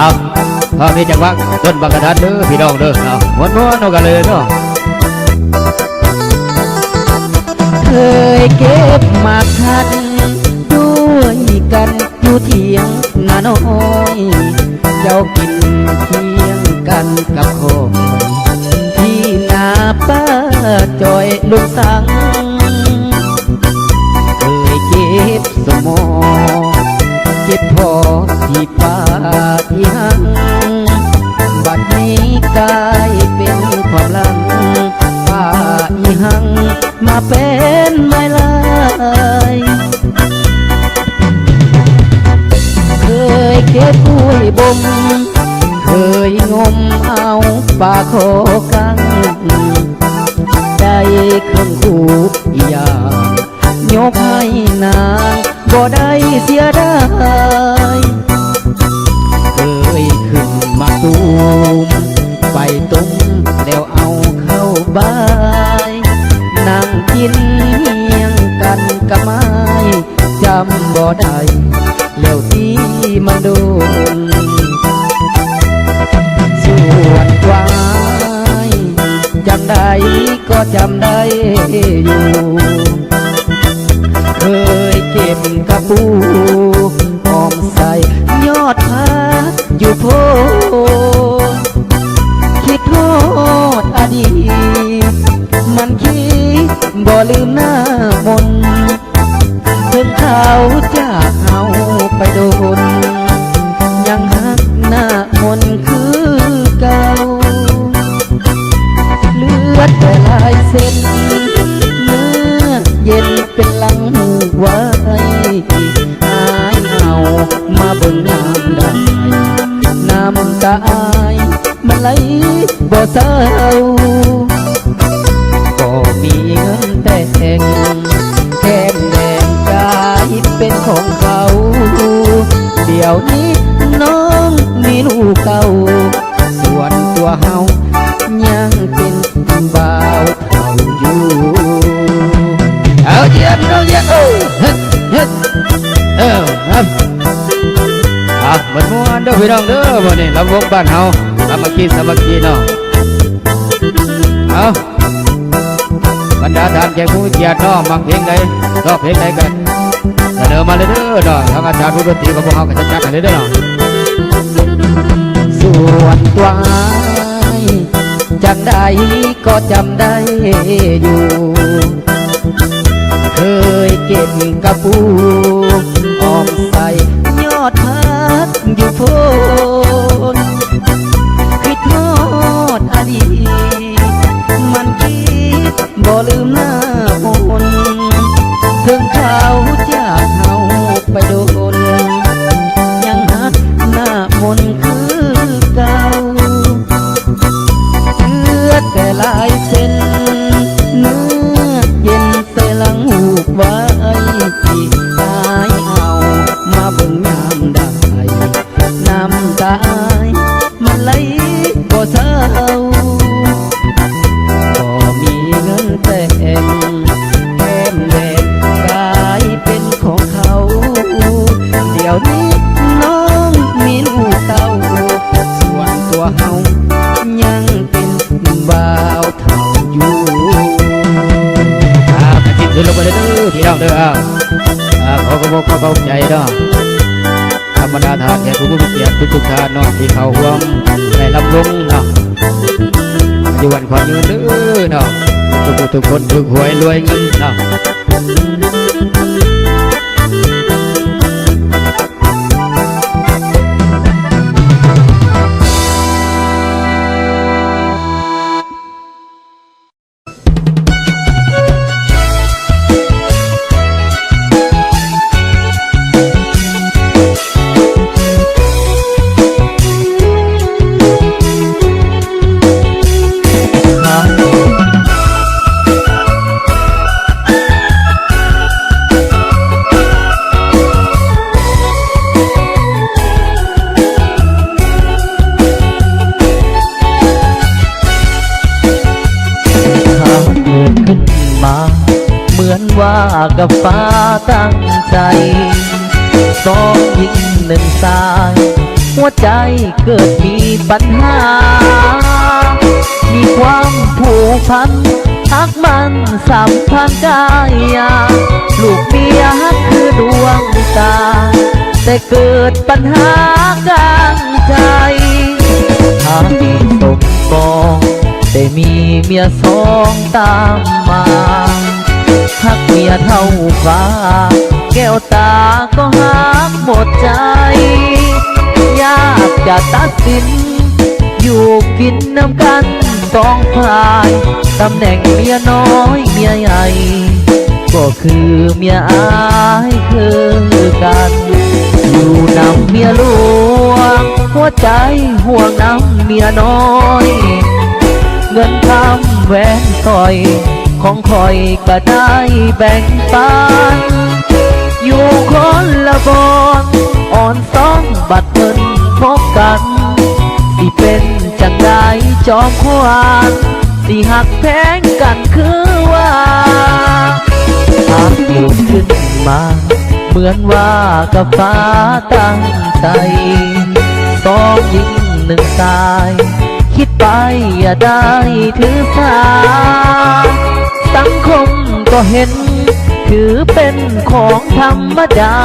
เอาพอมีจังหวะต้นบังกระทัดเด้อพี่น้องเด้อเอาม้วนๆเอากันเลยเนาะเคยเก็บหมากทัดด้วยกันอยู่เถียงนาน้อยเจ้ากินเคียงกันกับคอยที่นาป้าจอยลุงสังเคยเก็บสมอเก็บพอที่ป่าที่หังบัดนี้กลายเป็นความหลังป่าอีหังมาเป็นไม่ลายเคยเก็บกล้วยบ่มเคยงมเอาปลาโคกังได้เครื่องคู่อีหยายกให้นางบ่ได้เสียดายเคยขึ้นมาตูมไปตุ้มแล้วเอาเข้าบ้านนั่งกินเฮียงกันกับไม้จำบ่ได้แล้วที่มันโดนส่วนกวายจำได้ก็จำได้อยู่เคยเก็บกระปูหอมใส่ยอดพักอยู่โพคิดโทษอดีตมันคิดบ่ลืมหน้ามนถึงเขาจากเขาไปโดนยังหักหน้ามนคือเก่าเลือดแต่ลายเส้นเนื้อเย็นเป็นหลังไว้อายเอามาเบิ่งน้ำได้น้ำตาอายมันไหลบ่เศร้าก็มีเงินแต่งแก้มแดงกายเป็นของเขาเดี๋ยวนี้น้องมีลูกเก่าส่วนตัวเฮายังเป็นบ่าวเฒ่าอยู่เอาเยี่ยมเอาเยี่ยมครับมันม้วนเด้อพี่น้องเด้อวันนี้ลำวงบ้านเฮาสามัคคีเนาะเอาบรรดาทานแขกผู้เกียรติเนาะมักเพลงใดชอบเพลงใดกันเสนอมาเลยเด้อเนาะทางอาจารย์ผู้ดนตรีกับพวกเฮาก็จะจัดให้เลยเด้อเนาะส่วนตัวจำได้ก็จำได้อยู่เคยเก็บกระปูออมใส่ยอดพักอยู่โพนคิดทอดอดีตมันคิดบ่ลืมหน้ามนถึงเขาจากเขาไปโดนยังหักหน้ามนคือเก่าเลือดแต่ลายเส้นเนื้อเย็นใส่หลังหูกไว้อายเอามาเบิ่งยามได้น้ำตาอายมันไหลบ่เศร้าก็มีเงินแต่งแก้มแดงกายเป็นของเขาเดี๋ยวนี้น้องมีลูกเต้าส่วนตัวเฮายังเป็นบ่าวเฒ่าอยู่กระชิบขึ้นลงไปเลยเด้อพี่น้องเด้อขอกระบอกขอเข้าใจเนาะธรรมดาทานแก่ผู้มีเกียรติทุกทานเนาะที่เขาห่วงในลำลงเนาะอยู่วันความยืนเด้อเนาะทุกคนถูกหวยรวยเงินเนาะว่ากับฟ้าตั้งใจสองหญิงหนึ่งชาย หัวใจเกิดมีปัญหา มีความผูกพันฮักมันสัมพันธ์กายลูกเมียฮักคือดวงตา แต่เกิดปัญหากลางใจหาดีสมปองแต่มีเมียสองตามมาฮักเมียเท่าฟ้าแก้วตาก็ฮักหมดใจยากจะตัดสินอยู่กินน้ำกันสองฝ่ายตำแหน่งเมียน้อยเมียใหญ่ก็คือเมียอายคือกันอยู่นำเมียหลวงหัวใจห่วงนำเมียน้อยเงินคำแหวนสร้อยของคอยก็ได้แบ่งปันอยู่คนละบอนอ่อนสองบัดเพิ่นพบกันสิเป็นจังไดจอมขวานสิหักแพงกันคือว่าหากอยู่ขึ้นมาเหมือนว่ากับฟ้าตั้งใจสองหญิงหนึ่งตายคิดไปอย่าได้ถือสาสังคมก็เห็นถือเป็นของธรรมดา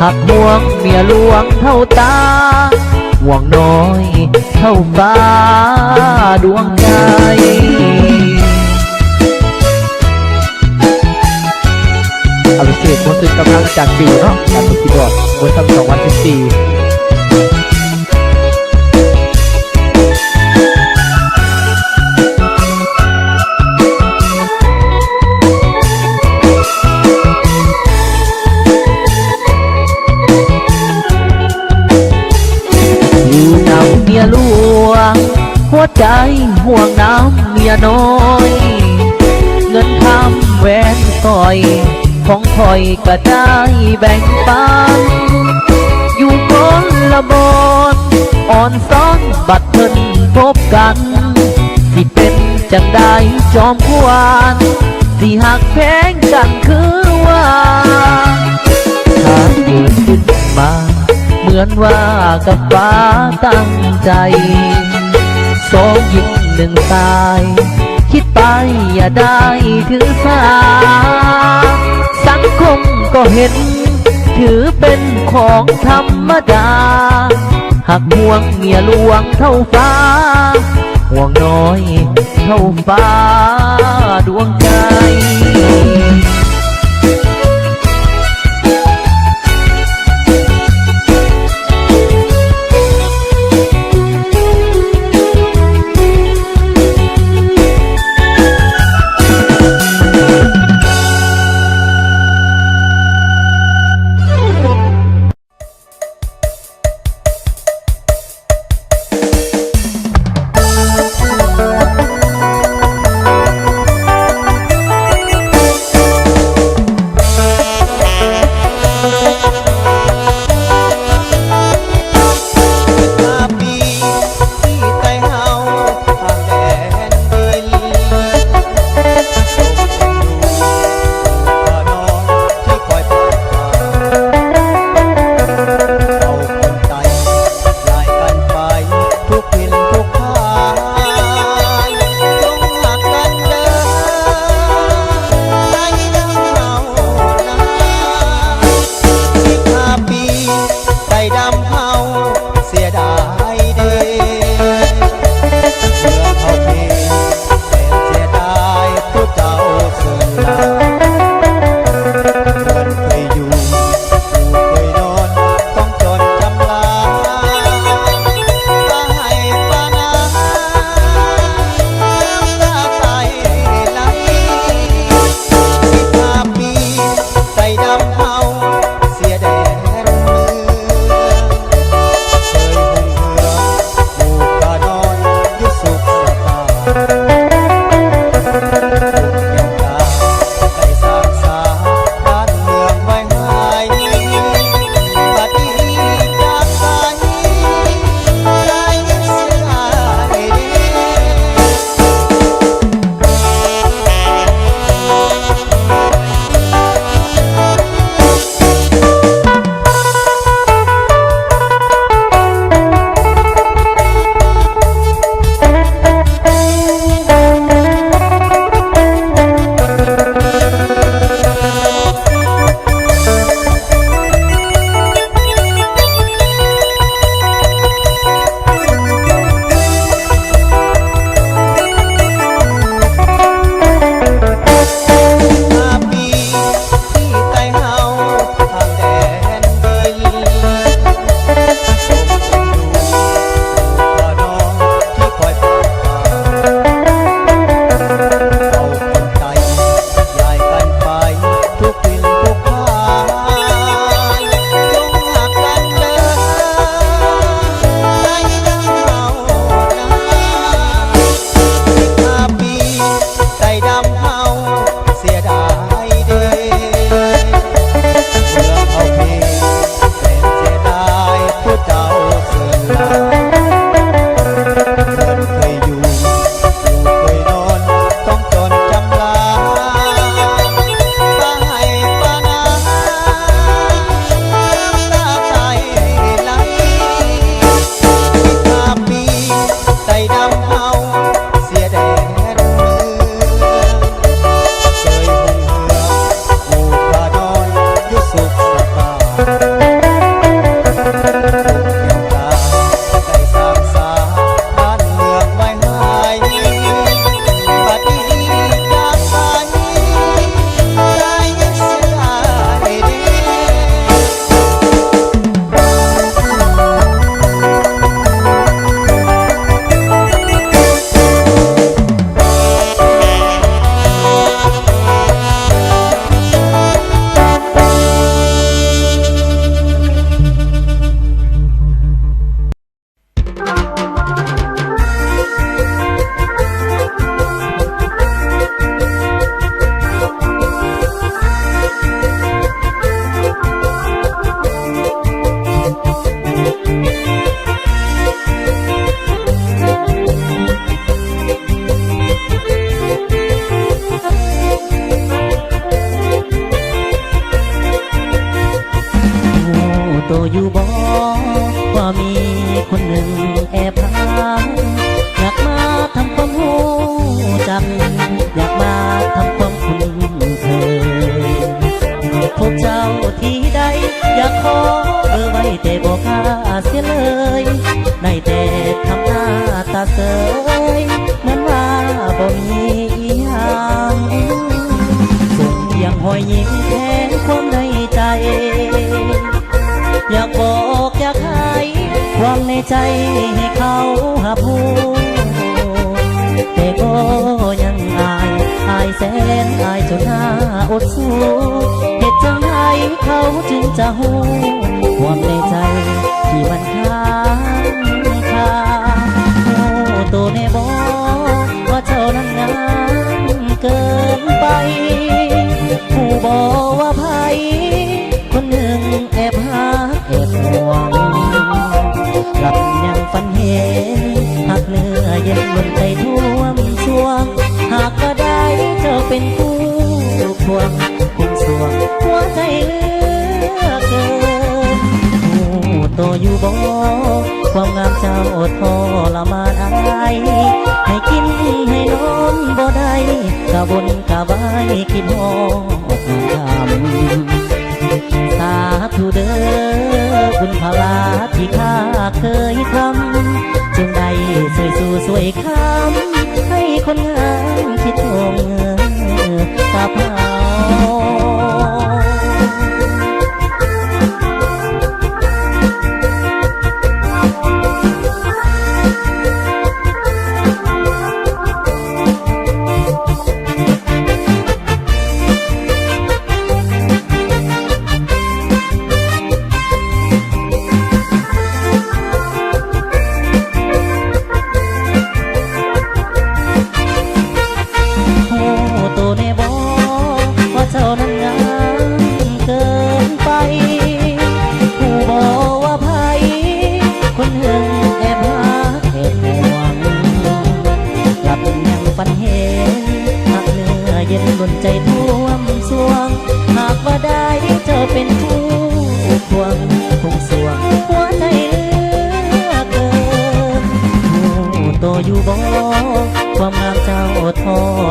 หักห่วงเมียหลวงเท่าตาห่วงน้อยเท่าฟ้าดวงใจอภิเษกมนต์สึกกำลังจากปีเนาะจากคีย์บอร์ดบนทั้ง2 วัน 14อยู่นำเมียหลวงหัวใจห่วงน้ำเมียน้อยเงินคำแหวนสร้อยของคอยก็ได้แบ่งปันอยู่คนละบอนอ่อนซ้อนบัดเพิ่นพบกันสิเป็นจังได้จอมขวานสิหักแพงกันคือว่าถ้าเกิดขึ้นมาเหมือนว่ากับฟ้าตั้งใจสองหญิงหนึ่งตายคิดไปอย่าได้ถือสาสังคมก็เห็นถือเป็นของธรรมดาหักห่วงเมียหลวงเท่าฟ้าห่วงน้อยเท่าฟ้าดวงใจ ว่ามีคนหนึ่งแอบหาอยากมาทำความรู้จักอยากมาทำความคุ้นเคยพบเจ้าที่ใดอยากขอเบอร์ไว้แต่บอกกล้าเสียเลยได้แต่ทำหน้าตาเสยเหมือนว่าบ่มีอีหยังส่งยังหอยยิ้มแทนความในใจอยากบอกอยากให้ความในใจให้เขาหาผู้แต่ก็ยังอายแสนอายจนหน้าอดสู้เหตุจังไดเขาจึงจะหูความในใจที่มันค้างคาโอ้ตัวในบอกว่าเจ้านั้นงามเกินไปผู้บอกว่าไผคนหนึ่งแอบหาแอบห่วงหลับยังฝันเห็นหักเนื้อเย็นบนใจท่วมช่วงหากก็ได้เจ้าเป็นผู้ควงคงสวงหัวใจเหลือเกินผู้โตอยู่บ่ความงามเจ้าอดทรมานอายให้กินให้นอนบ่ได้กะบนกะบายคิดฮอดงามสาธุเด้อบุญพลาที่ข้าเคยทำจึงได้สวยสู่สวยคำให้คนงามคิดทวงกับเฮาบนใจท่วมสวงหากว่าได้เจ้าเป็นผู้ควงคงสวงหัวใจเหลือเกินผู้โตอยู่บ่ความงามเจ้าท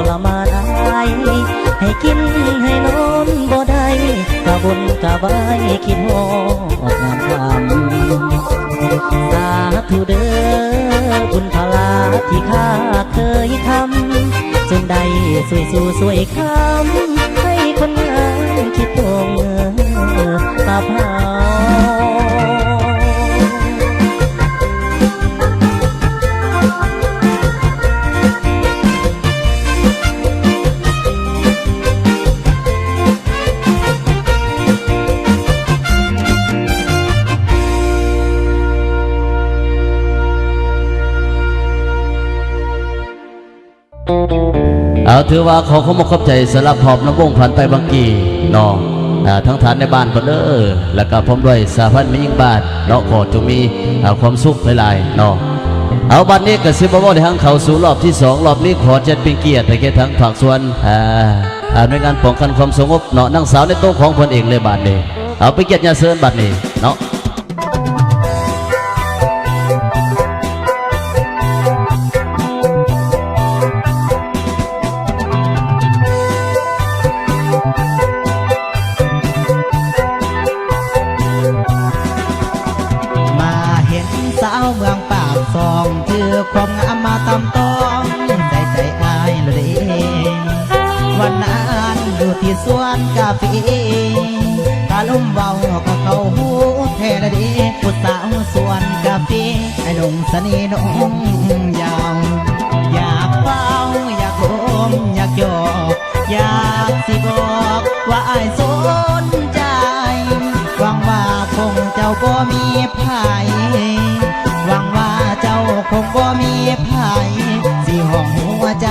รมานอายให้กินให้นอนบ่ได้กะบนกะบายคิดฮอดงามคำสาธุเด้อบุญพลาที่ข้าเคยทำจึงได้สวยสู่สวยคำให้คนงามคิดตรงตาเผาเอาถือว่าขอมขอบใจสำหรับพอบน้ำวงผ่านไปบางกีเนาะทั้งฐานในบ้านเบลอแล้วก็พร้อมด้วยสาพันธ์มิยิ่งบ้านเนาะขอจงมีความสุขหลายๆเนาะเอาบัดนี้ก็สิบว่าได้ทั้งเข้าสู่รอบที่2รอบนี้ขอจัดเป็นเกียรติให้แก่ทั้งภาคส่วนในงานป้องกันความสงบเนาะนางสาวในโต๊ะของเพิ่นเองเลยบัดนี้เอาไปเกียรติญาเชิญบัดนี้เนาะเมืองปากซองคือความงามมาตำต้องใจอายเลยวันนั้นอยู่ที่สวนกาแฟกาลุ่มเบาก็เขาหูแท้ละดีผู้สาวสวนกาแฟไอ้หนุ่มสนีน้องยาวอยากเฝ้าอยากลมอยากหยอกอยากสิบอกว่าไอ้สนใจหวังว่าคงเจ้าก็มีภัยหวังว่าเจ้าคงบ่มีภัยสิห้องหัวใจ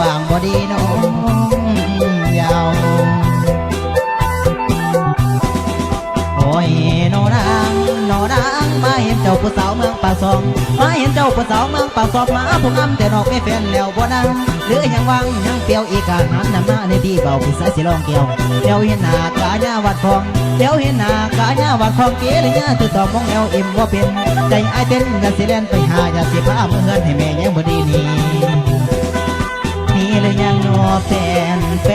วางบ่ดีน้องยาวโอ้ยโนนาง มาเห็นเจ้าผู้สาวเมืองป่าซองมาเห็นเจ้าผู้สาวเมืองป่าซองมาผู้งามแต่นอกไม่แฟนแล้วบ่นั่งหรือยังวังยังเปียวอีกการนั้นนำมาในที่เบาผู้สายสิลองเกี่ยวเดี๋ยวเห็นหน้ากาญาวัดคองเดี๋ยวเห็นหน้ากาญาวัดคองเก๋เลยเนี่ยตื่นต่อมองแนวอิ่มว่าเป็นใจไอเต้นอยากสิเล่นไปหาอยากสิพาเมื่อเฮือนให้แม่ยังบ่ดีนี่มีหรือยังนอแฟ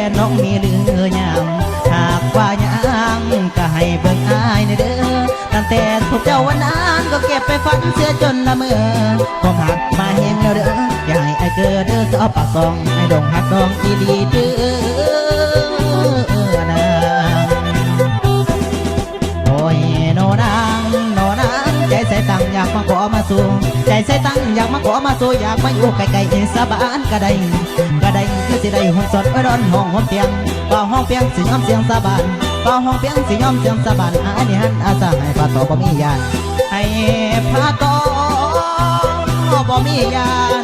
นน้องมีหรือยังหากว่ายังก็ให้เบิ่งอายในเด้อตั้งแต่พบเจ้าวันนั้นก็เก็บไปฝันเสียจนละเมอความหักมาแห้งแล้วเด้ออย่าให้ไอเกิดเด้อสาวปากซองไอดงหักดองดีดีเด้อนะโอ้ยโนนางใจใส่ตังอยากมาขอมาสู่ใจใส่ตังอยากมาขอมาสู่อยากมาอยู่ใกล้ๆสบานกระไดคือสิได้หุ่นสดไว้ร้อนห้องเตียงเป่าห้องเปียงสิยอมเสียงสบานเป่าห้องเปียงสิยอมเสียงสบานอันนี้หันอาสาให้พระโตบ่มียานให้พระโตบ่มียาน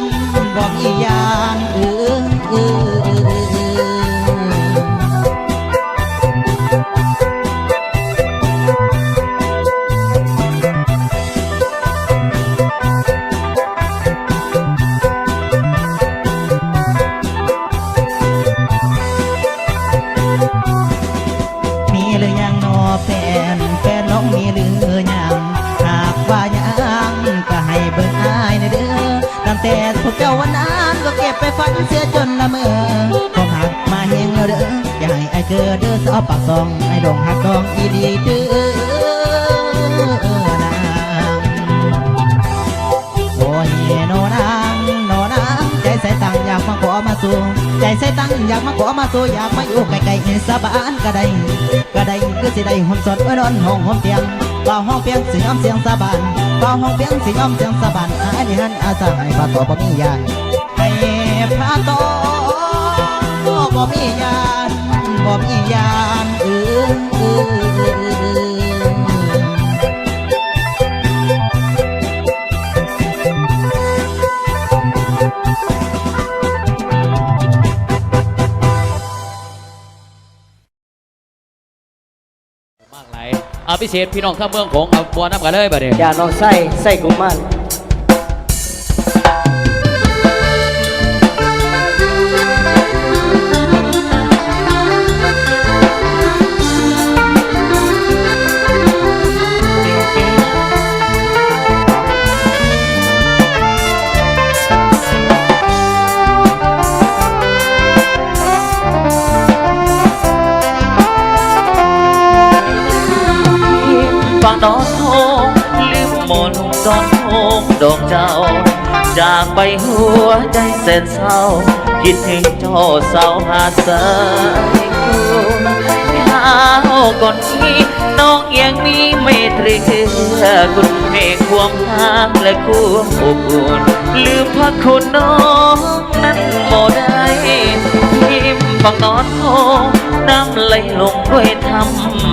มีหรือยังนอแฟนน้องมีหรือยังหากว่ายังก็ให้เบิ่งอายในเด้อตั้งแต่พบเจ้าวันนั้นก็เก็บไปฝันเสียจนละเมอความหักมาแห้งแล้วเด้ออย่าให้ไอเกิดเด้อสาวปากซองไอดงหักดองดีดีเด้อนางโอ้ยโนนางใจใส่ตังอยากมาขอมาสู่ใจใส่ตังอยากมาขอมาสู่อยากมาอยู่ใกล้ๆสบานกระไดคือสิได้หุ่นสดไว้ร้อนห้องเตียงเป่าห้องเปียงสิยอมเสียงสบานเป่าห้องเปียงสิยอมเสียงสบานอันนี้หันอาสาให้พระโตบ่มียานให้พระโตบ่มียานมากหลายเอาพิเศษพี่น้องข้ามเมืองของเอาบัวน้ำกันเลยบัดนี้ อย่าน้องไส้กุมาร ฟังดอนโทลืมมนดอนโทดอกเจ้าจากไปหัวใจเส้นเศร้าคิดถึงเจ้าสาวหาดทรายคุณข้าวก่อนนี้น้องยังมีไม่ตรีคุณให้ความรักและความอบอุ่นลืมพระคุณน้องนั้นบ่ได้ยิ้มฟังนอนโทน้ำไหลลงด้วยธรร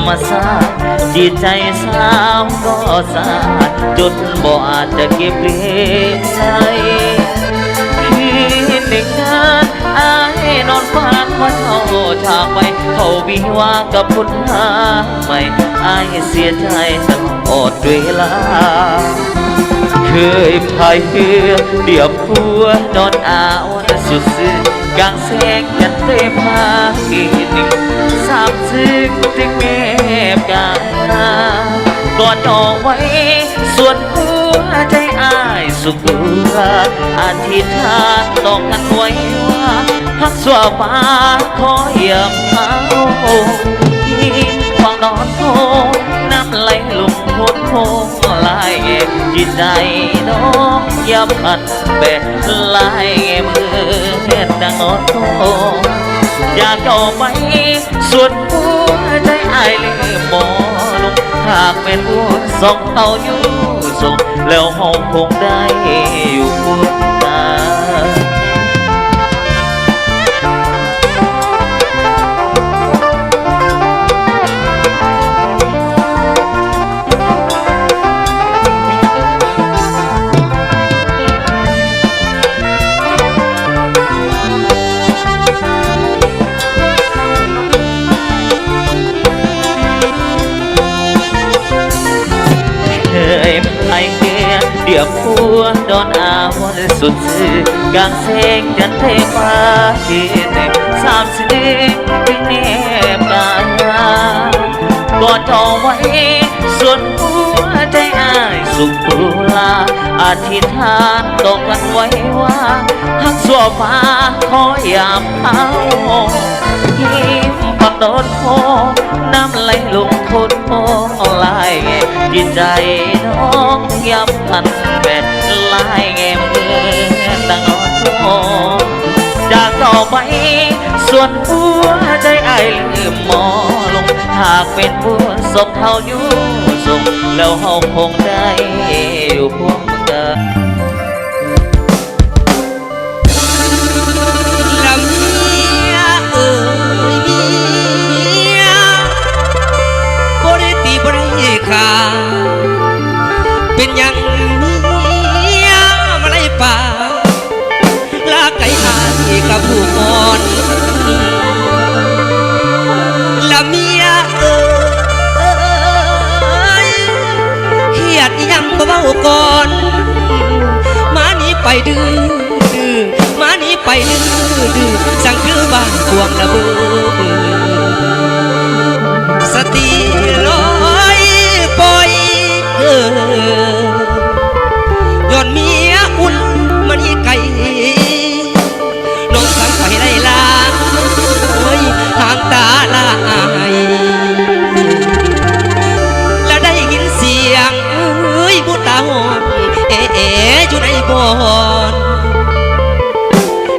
มชาติจิตใจสาวก็สาดจนบ่อาจจะเก็บเรื่องใจคือหนึ่งงานอายนอนฝันว่าเจ้าจากไปเขาวิวากับคนหาใหม่อายเสียใจตลอดเวลาเคยพายเรือเดียบพัวนอนอ่าวสุดซึ้งกลางแสงจันทร์ได้พาอีกหนึ่งสามซึ้งถึงแม่กากอดเอาไว้ส่วนหัวใจอายสุขอธิษฐานต้องกันไว้ว่าพักสวาฟ้าขอเหยียบเท้ายินฟังนอนโทน้ำไหลลงโคตรโค้งลายจิตใจน้องอย่าพัดแบะลายมือดังนอนโทอยากเอาไปส่วนหัวใจอายลืมมองลงหากเป็นบุญส่งเอาอยู่ส่งแล้วห้องคงได้อยู่บนตา ย ไอเกียเดียบพัวดอนอาวันสุดสื่อกางเสงจันเทมาเกเนสามสิบปีเนบกายกอดเอาไว้ส่วนหัวใจอายสุขปุลาอธิษฐานต่อกันไว้ว่าหักสัวฟ้าขอยามเอายิ้มปักโดนโคน้ำไหลลงทนมองลายจิตใจน้องย้ำพันเป็นลายแง่มือดังอ่อนโอจากต่อไปส่วนหัวใจไอ้ลืมมอลงหากเป็นบัวศพเท่าอยู่ส่งแล้วเฮาคงได้อยู่พวกกัน ลำเมียเอ่ยเมียบ่ได้ตีบ่ได้ขาเป็นหยังเมียมาไล่ป่าลาไก่หายกับผู้อ่อนลำเมียเอ่ยเฮียดยังบ่เบาก่อนมานี้ไปดื้อมานี้ไปดื้อสั่งคือบ้านกวงระเบิดสติลอยปล่อยย้อนเมียอุ่นมันอีไก่น้องสั่งไปได้ลาห่างตาลายและได้ยินเสียงผู้ตาหอนอยู่ในบ่อน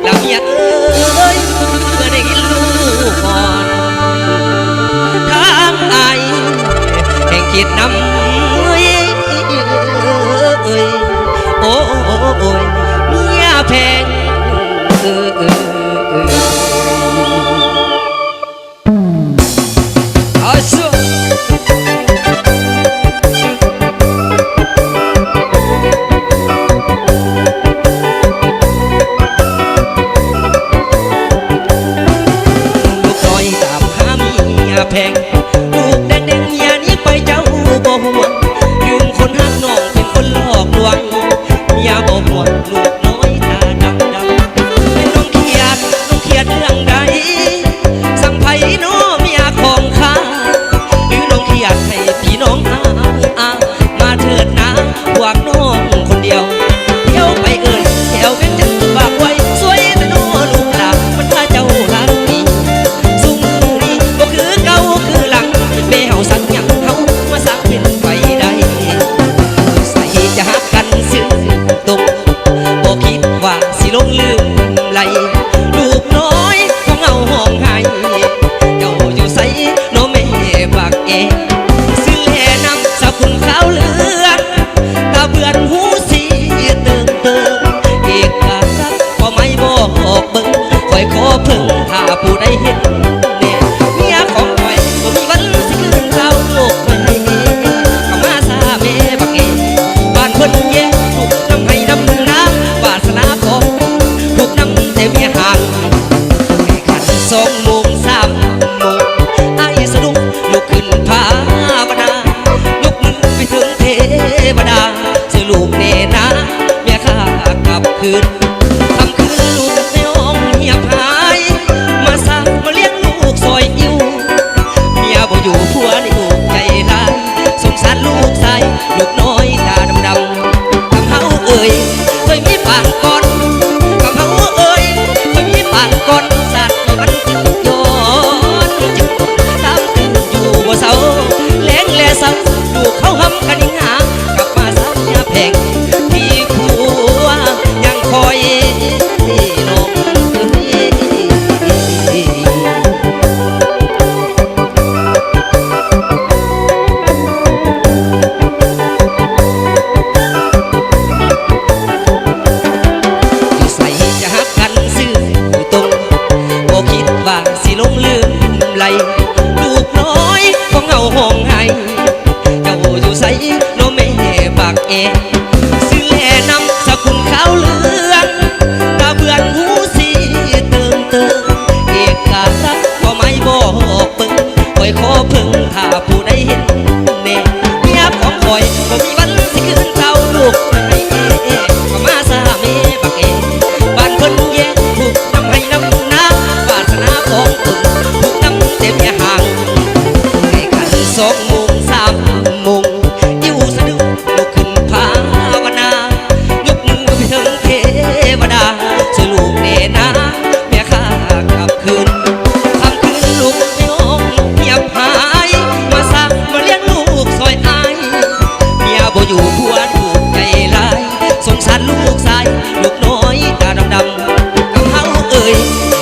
แล้วเมียเอ้ยเมื่อได้ยินลูกก่อนทางไอแห่งคิดนำโอ้ยเมียแพงเอาสู้แพงลูกแดงๆเมียนี้ไปเจ้าบ่ห่วงยืมคนหักน้องเป็นคนหลอกลวงเมียบ่ห่วงลูกน้อยตาดำเป็นน้องเครียดเรื่องใดสั่งไผน้อเมียของข้าหรือน้องเครียดให้พี่น้องมาเถิดนะพวกน้องคนเดียวเที่ยวไปเอิ้นแถวเป็นจังฝากไว้สวยแต่น้อลูกหลานมันถ้าเจ้ารักดีคือหลังแม่เฮาสั่งหยังเฮามาสั่งเป็นไปได้ใส่จะหักกันซึ้งตกบ่คิดว่าสิลงลืมไหลลูกน้อยของเฮาห้องไห้เจ้าอยู่ใส่น้อแม่ฝากเองซื้อแลน้ำสกุลขาวเหลืองตาเบื่อนหูสีเติมเอกกาซักก็ไม่บอกเบิ่งคอยขอเพิ่งถ้าผู้ใดเห็นคนแย่ถูกนำให้ดำน้ำวาสนาของถูกนำแต่เมียห่างให้ขัน2 โมง 3 โมงไอ้สะดุ้งลุกขึ้นภาวนาลุกมือไปถึงเทวดาเสียลูกเนนาเมียข้ากลับคืนทำคืนลูกในห้องเงียบหายมาสร้างมาเลี้ยงลูกซอยอิ่วเมียบ่อยู่ผัวในลูกใจร้ายสงสารลูกชายลูกน้อยตาดำเคยมีปานก่อนกับเขาเคยมีปานก่อนสัตว์มันย้อนจิตตามตื่นอยู่บ่เศร้าแรงแลเศร้าดูเขาห้ำกันยิ่งหากลับมาสาวเมียแพงที่ผัวยังคอยน้องลงลืมไหลลูกน้อยของเฮาห้องไห้เจ้าอยู่ใส่น้อแม่ฝากเองซื้อแลน้ำสกุลขาวเหลืองตาเบื่อนหูสีเติมเอกาซักก็ไม่บอกเบิ่งคอยขอเพิ่งถ้าผู้ใดเห็นเน่เมียของคอยบ่มีวันสิคืน กให้เอมาสามีบักเอบ้านเพิ่นเย่ถูกนำให้นำนาวาสนาของตนถูกนำเต็มอย่าห่างให้ขัน2 โมง 3 โมงอิ่วสะดุ้งลุกขึ้นภาวนายกมือไปถึงเทวดาช่วยลูกเนนะแม่ข้ากลับคืนคำคืนลูกไม่งงเงียบหายมาสั่งมาเลี้ยงลูกซอยอายเมียบ่อยู่ผัวถูกใจลายสงสารลูกชายลูกน้อยตาดำๆกับเฮาเอ่ย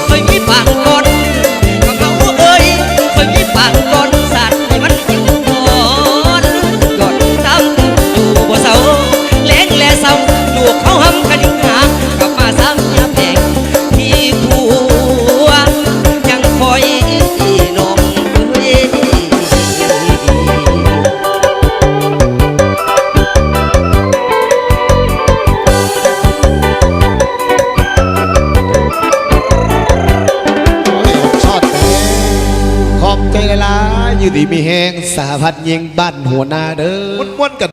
เคยมีปากก่อนกับเฮาเอ่ยเคยมีปากก่อนสัตว์ให้มันกินก่อนก่อนตำอยู่บ่เศร้าแลงแลเศร้าลูกเขาหำกันหากลับมาซ้ำยาแพงที่ผัวยังคอยน้องเอ้ย ชอดแต่ขอบใจหลายๆอยู่ดีมีแหงสาพัดยิงบ้านหัวหน้าเด้อม้วนๆกัน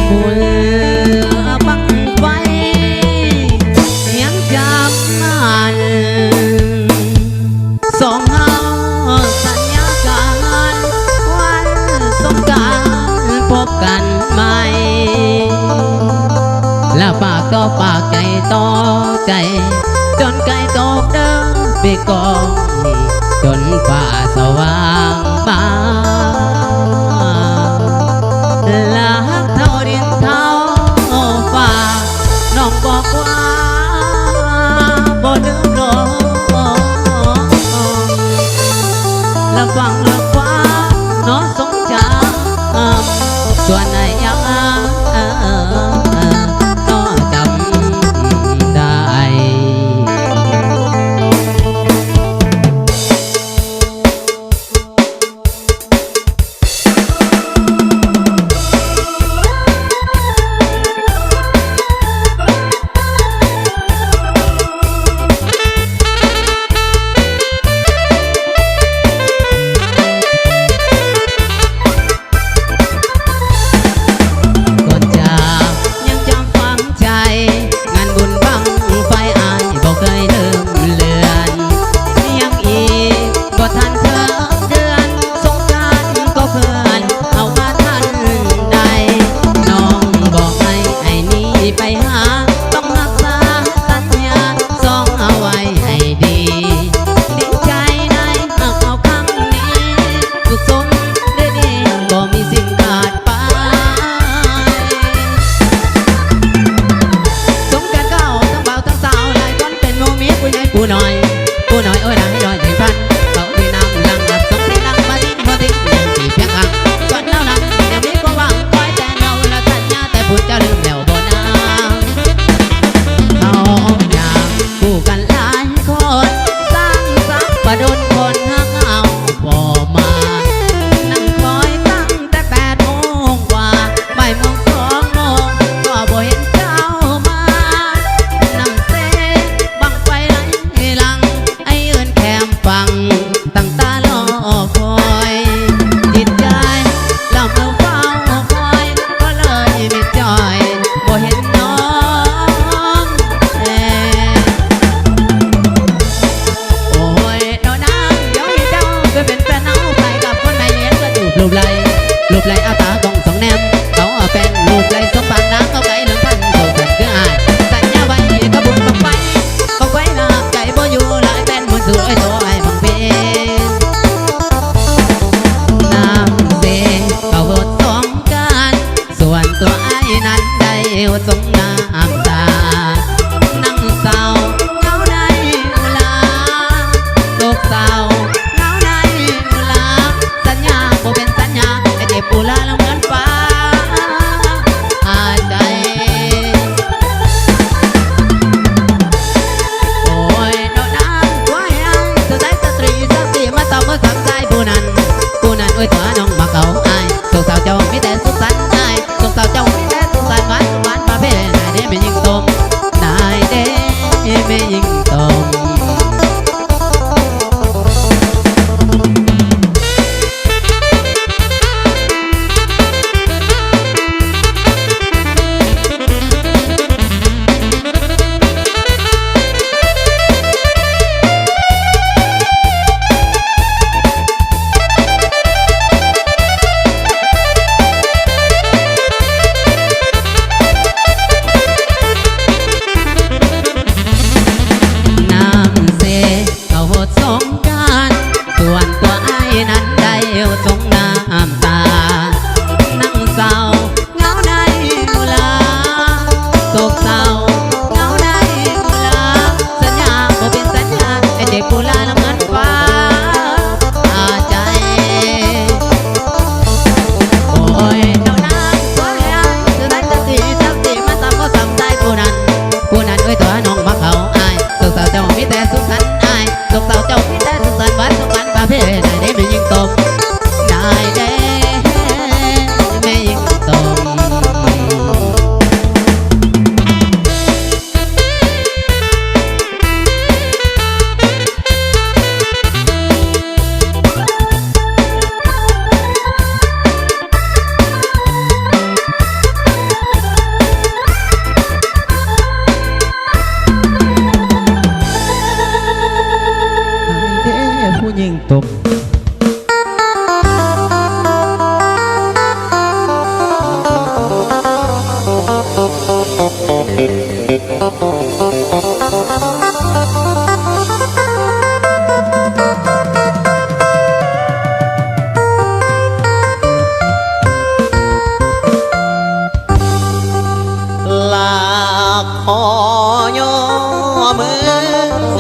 บุญบังไฟยังจำมันสองเฮาสัญญากันวันสงกรานต์พบกันใหม่และปากต่อปากใจต่อใจจนไกลตกเดินไปกองจนป่าสว่างมาลักเท่าดินเท่าฟ้าน้องบอกว่าบ่ลืมหรอกแล้วฟังแล้วฟ้าน้องสงจำส่วนไหนยังน้องจำได้ ผู้นั้นผู้นั้นอ้วยตัวน้องมาเก่า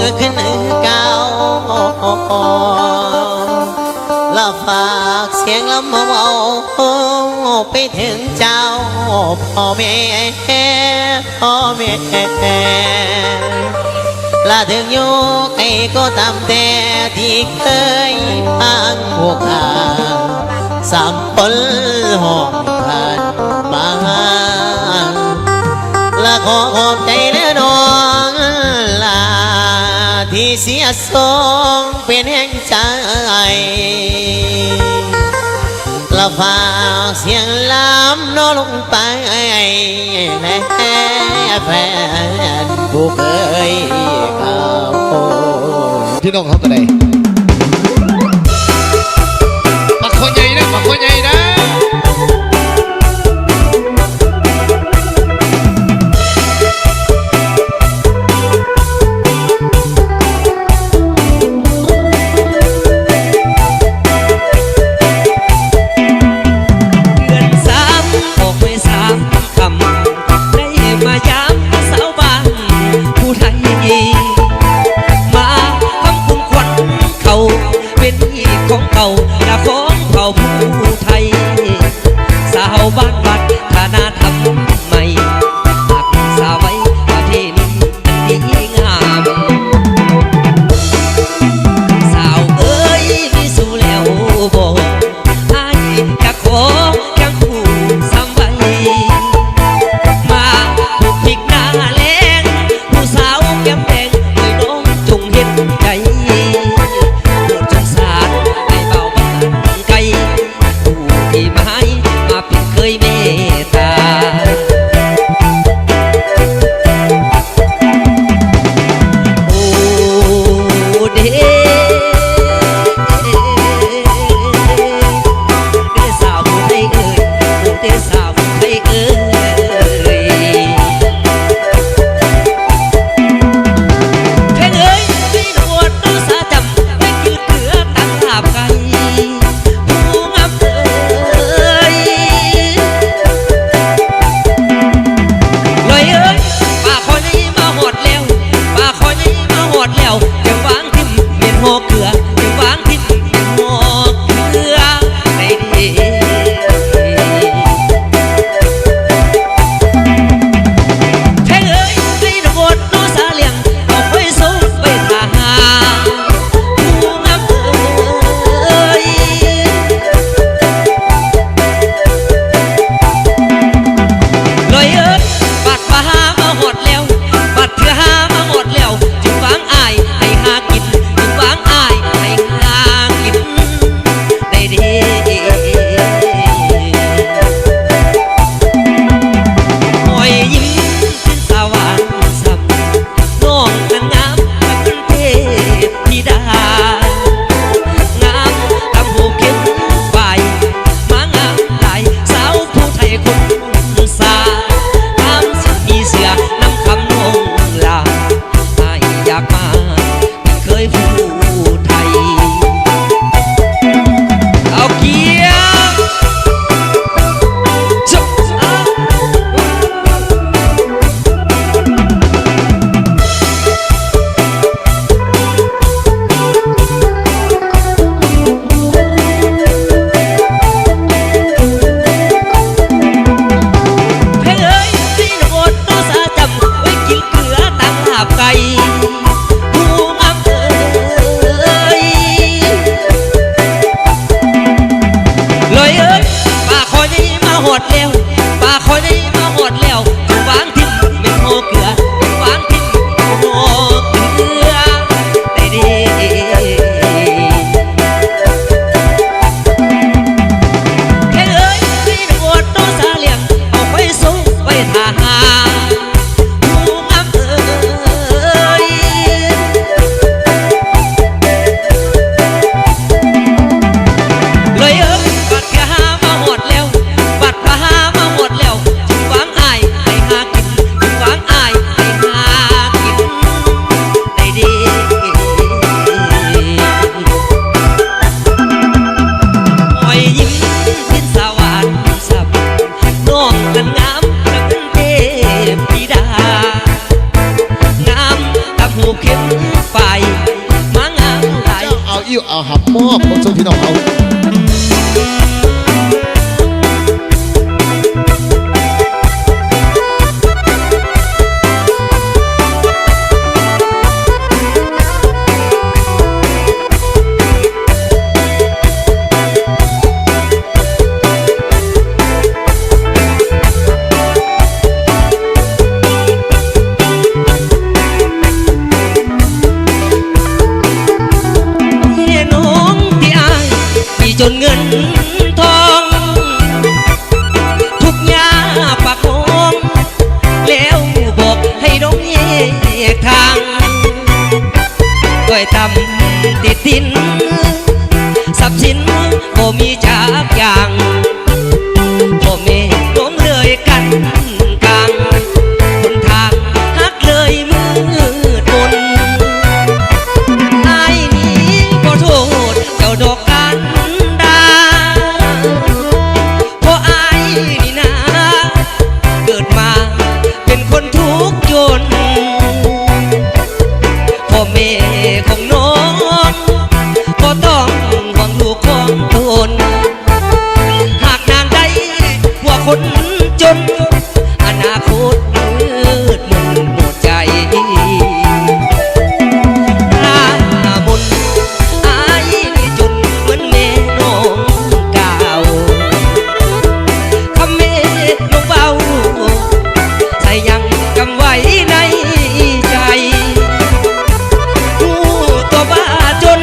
ขึ้นเก่าละฝากเสียงลำเมาไปถึงเจ้าพ่อแม่ละถึงยุคไอ้ก็ตามแต่ที่เคยพังหัวขาสามปนห้องผ่านมาละขอขอบใจเด้อน้องลาที่เสียสองเป็นแห่งใจละฝากเสียงลำน้อลงไปแน่แฟนผู้เคยเข้า พี่น้องเขาตัวใดบักคนใหญ่นะบักคนใหญ่นะ เดือนสามออกไปสามคำได้มายามสาวบ้านผู้ไทยมาทำคุณควันเขาเป็นที่ของเก่าและของเผ่าผู้ไทยสาวบ้านวัดฐานะทำใหม่หักสาวไว้ประเทศนี้อันดีงามสาวเอ้ยมีสู่แล้วบอกให้อยากขอยังผู้ซ้ำไว้มาผูกพิกหน้าแรงผู้สาวแก้มแดงโดยน้องจงเห็นใจโปรดสงสารให้เบาบ้านไกลผู้ที่มาให้มาเป็นเคยเมตตาโอ้เด้สาวผู้ไทยเอ่ยโอ้เด้สาวผู้ไทยเอ่ยเพลงเอ่ยไม่นวดต้องสาจำไม่ยืดเถือตั้งหาบไกลผู้งามเอ่ยลอยเอ่ยป่าคอยนี้มาหอดแล้วป่าคอยนี้มาหอดแล้วยังวางทิ่มเมียนหัวเกลือยังวางทิ่มเมียนหัวเกลือไม่ดีเพลงเอ่ยไม่นวดต้องสาเลียงเอาไปสู้ไปทหารผู้งามเอ่ย ลอยเอ้ยบัดมาหามาหอดแล้วบัดเถื่อหามาหอดแล้วจึงวางอายให้หากินจึงวางอายให้หากินได้ดีหอยยิ้มเป็นสาวานซ้ำน้องนั้นงามเป็นเทพธิดางามทำหูเข้มไฟมางามหลายสาวผู้ไทยคนสาทำสิ่งมีเสือนำคำนงลาให้อยากมาเป็นเคยผู้ไทยเอาเกียร์จบเพลงเอ้ยที่นวดต้องสาจำไว้กินเกลือตั้งหาบไก่ผู้งามเอ้ยลอยเอ้ยป่าคอยนี้มาหอดแล้วป่าคอยนี้มาหอดแล้วจึงวางทิ่มเป็นหัวเกลือจึงวางทิ่มเป็นหัวเกลือได้ดีเพลงเอ้ยที่นวดต้องสาเลียงเอาไปสู้ไปทหารผู้งามเอ้ยเลยเอ้ยบัดกะหามาหอดแล้วบัดกะหามาหอดแล้วจึงว ทองทุกยาปากห้องแล้วบอกให้ดงแยกทางด้วยตำติดดินทรัพย์สินบ่มีจากอย่างพ่อแม่ล้มเลยกันกลางคนทางหักเลยมืดมนอายนี้ขอโทษเจ้าดอกกันดาเพราะอายนี่นะเกิดมาเป็นคนทุกข์จนพ่อแม่ของน้องก็ต้องหวังลูกของตนหากนางใดพวกคนจนอนาคตมืดมนหมดใจหน้ามนอายนี่จนเหมือนแม่น้องเก่าคำแม่น้องเบาใส่ยังกำไว้ในใจผู้ตัวบ้าจน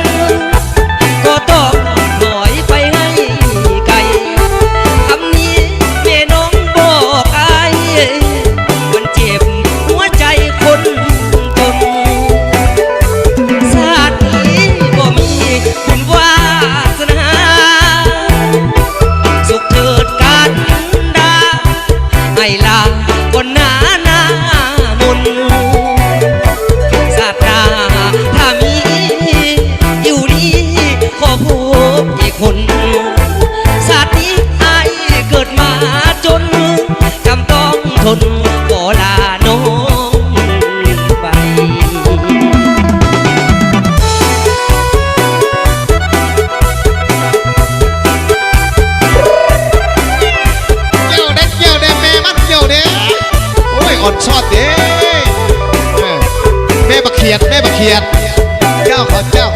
ก็ต้องถอยไปให้ไกลคำนี้แม่น้องบอกอายมันเจ็บหัวใจคนจนชาตินี้บ่มีบุญวาสนาสุขเถิดการดาให้ลาบนหน้ามนศาสนาถ้ามีอยู่ดีขอพบอีกคนศาสตร์นี้อายเกิดมาจนจำต้องทนขอลาน้องไป เกี่ยวเด้แม่มันเกี่ยวเด้โอ้ยอ่อนชอดเด้แม่บักเขียดเจ้าขอเจ้า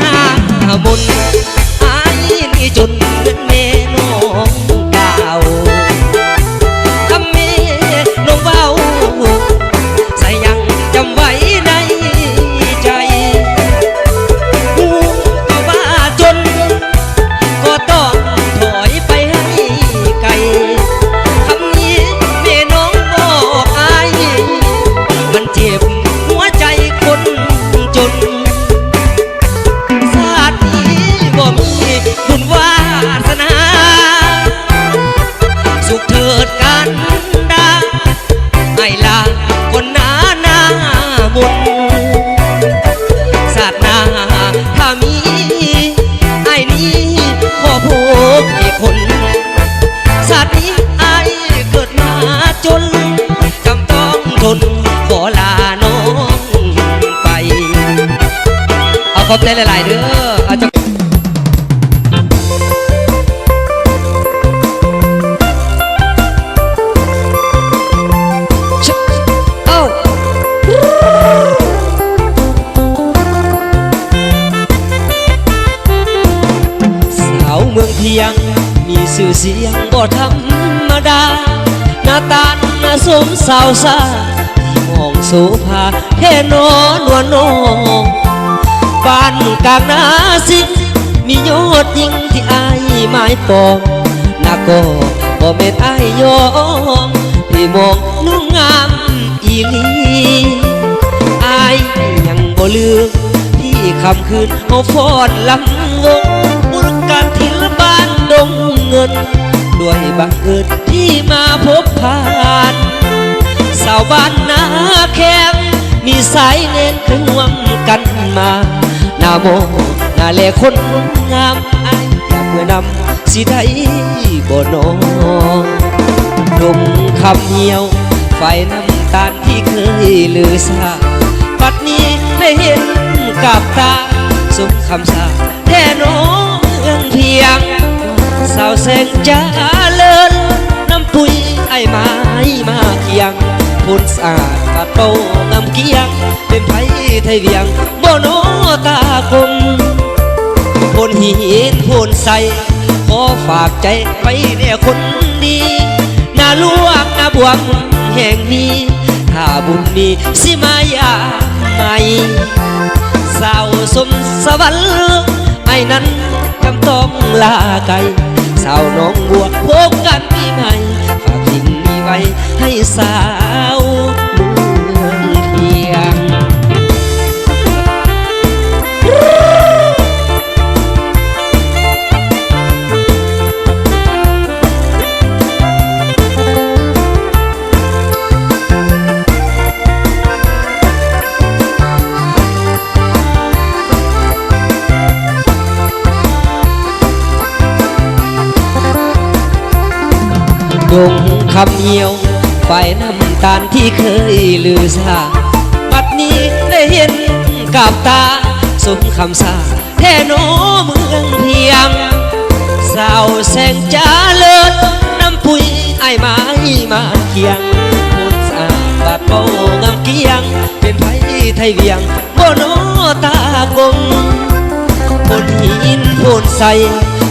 หน้ามนอายนี่จนเหมือนแม่น้องเก่าคำแม่น้องเบาใส่ยังจำไว้ในใจผู้ก็ว่าจนก็ต้องถอยไปให้ไกลคำนี้แม่น้องบอกอายมันเจ็บหัวใจคนจนชาตินี้บ่มีบุญวาสนาสุขเถิดกันดาให้ลาคนหน้ามนศาสนาถ้ามีไอ้นี้ขอพบอีกคนศาสตร์นี้ไอ้เกิดมาจนจำต้องทนขอลาน้องไป เอาขอบใจหลายๆเด้ออาจจะเอ้าสาวเมืองเพียงมีสื่อเสียงบ่ธรรมดาหน้าตาน่าสมสาวสาที่มองโสภาแค่นอนวลน้องบ้านกลางนาสิมียอดยิงที่อายหมายปองนาก็บ่แม่นอายยองที่มองนุ่งงามอีหลีอายยังบ่ลืมที่คำคืนเอาฟ้อนลำวงบุรการทิลบ้านดงเงินด้วยบังเอิญที่มาพบผ่านสาวบ้านนาแข้งมีสายเน้นถึงวงกันมาหน้าโมหน้าแลคนงามอายอยากเมื่อนำสิได้บ่นอลมคำเหี่ยวไฟน้ำตาลที่เคยลือซาปัดนี้ได้เห็นกับตาสมคำสาแท่น้องเอื้องเพียงสาวแสงจ้าเลินน้ำปุยไอ้ไม้มาเคียงพูนสะอาดปัดโตงามเกียงเป็นไผไทยเวียงบ่โนตาคมพูนหินพูนใสขอฝากใจไว้เนี่ยคนดี วงแห่งนี้ถ้าบุญมีสิมายาใหม่สาวสมสวรรค์ไอ้นั้นจำต้องลาไกลสาวน้องบัวพบกันปีใหม่ฝากทิ้งนี้ไว้ให้สาวเมืองเพียง ดงคำเหี่ยวฝ่ายน้ำตาลที่เคยลือซาบัดนี้ได้เห็นกับตาสมคำสาแท่โนเมืองเพียงสาวแสงจ้าเลิศน้ำปุยไอ้ไม้มาเคียงพูดสะอาดบาดเบางามเกียงเป็นไผไทยเวียงโบโนตากงบนหินโพนใส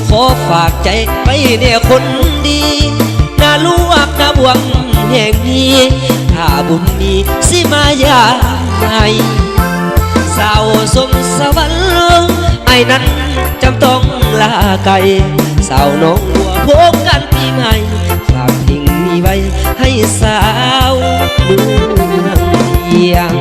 ขอฝากใจไปเนี่ยคนดีนาลวกนาบวงแห่งนี้ถ้าบุญมีสิมายาใหม่สาวสมสวรรค์ไอ้นั้นจำต้องลาไกลสาวน้องบัวพบกันปีใหม่ฝากทิ้งนี้ไว้ให้สาวเมืองเพียง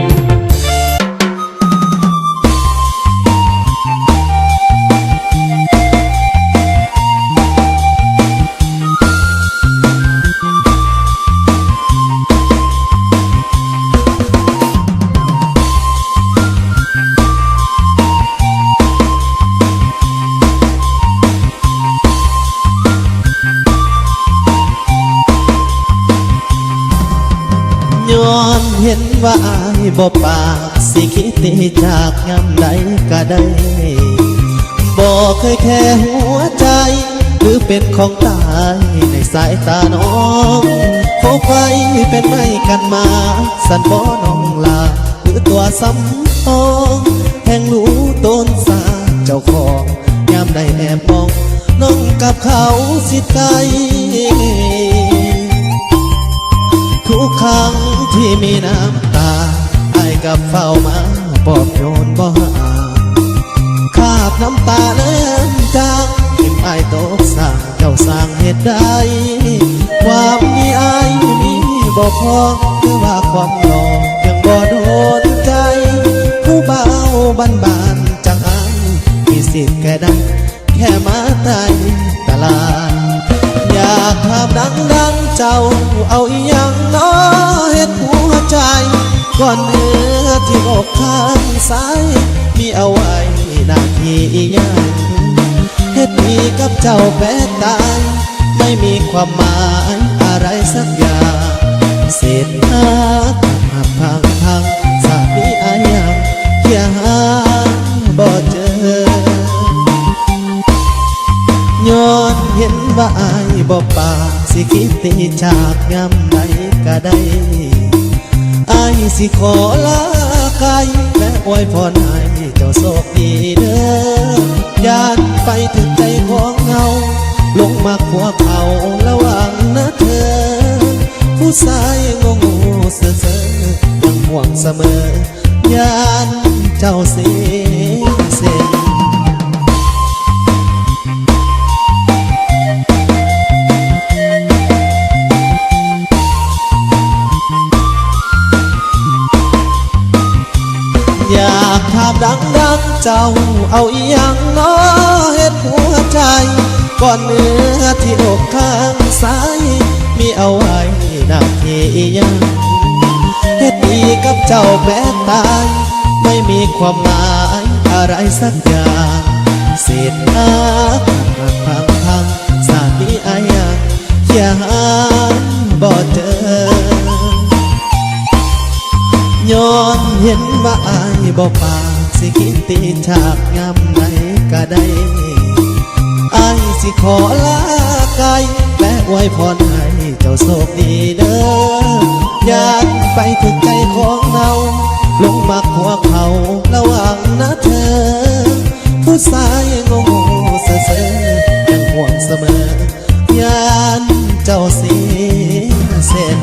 ย้อนเห็นว่าอายบ่ปากสิคิดตีจากยามใดก็ได้บ่เคยแค่หัวใจหรือเป็นของตายในสายตาน้องโคไฟเป็นไม่กันมาสันบ่น้องลาหรือตัวซ้ำทองแห่งรู้ต้นสาเจ้าของยามใดแอบมองน้องกับเขาสิไกลทุกครั้งที่มีน้ำตาไอ้กับเฝ้ามาปอบโยนบ่ห่างคาบน้ำตาเลื่อนจางทิ่มไอ้ตกสร้างเจ้าสร้างเหตุใดความมีไอ้มีบ่พอคือว่าความหลอกยังบ่โดนใจผู้เบาบ้านๆจังอันมีสิทธิ์แค่ได้แค่มาไต่ตลาดอยากภาพดังๆเจ้าเอาอีหยังน้อเฮ็ดหัวใจก่อนเนื้อที่อกข้างซ้ายมีเอาไว้หน้าที่อีหยังเฮ็ดมีกับเจ้าแปดตายไม่มีความหมายอะไรสักอย่างเศษหักมาพังสามีอายังเคียหาบ่เจอย้อนเห็นว่าอายบ่ปากสิคิดตีจากยามใดก็ได้อายสิขอลาไกลและอวยพรให้เจ้าโชคดีเด้อยานไปถึงใจของเงาลงมาขัวเขาระวังนะเธอผู้ชายงงเซ่อยังห่วงเสมอยานเจ้าเสียเส้นอยากถามดังๆเจ้าเอาอีหยังน้อเฮ็ดหัวใจก่อนเนื้อที่อกข้างซ้ายมีเอาไว้หน้าที่อีหยังเฮ็ดดีกับเจ้าแม้ตายไม่มีความหมายอะไรสักอย่างเศษหักพังสามีอายังเคียหาบ่เจอย้อนเห็นว่าอายบ่ปากสิคิดตีจากยามใดก็ได้อายสิขอลาไกลและอวยพรให้เจ้าโชคดีเด้อยานไปถึงใจของเราลงมาขัวเขาระวังนะเธอผู้ชายงงเซ่อยังห่วงเสมอยานเจ้าเสียเส้น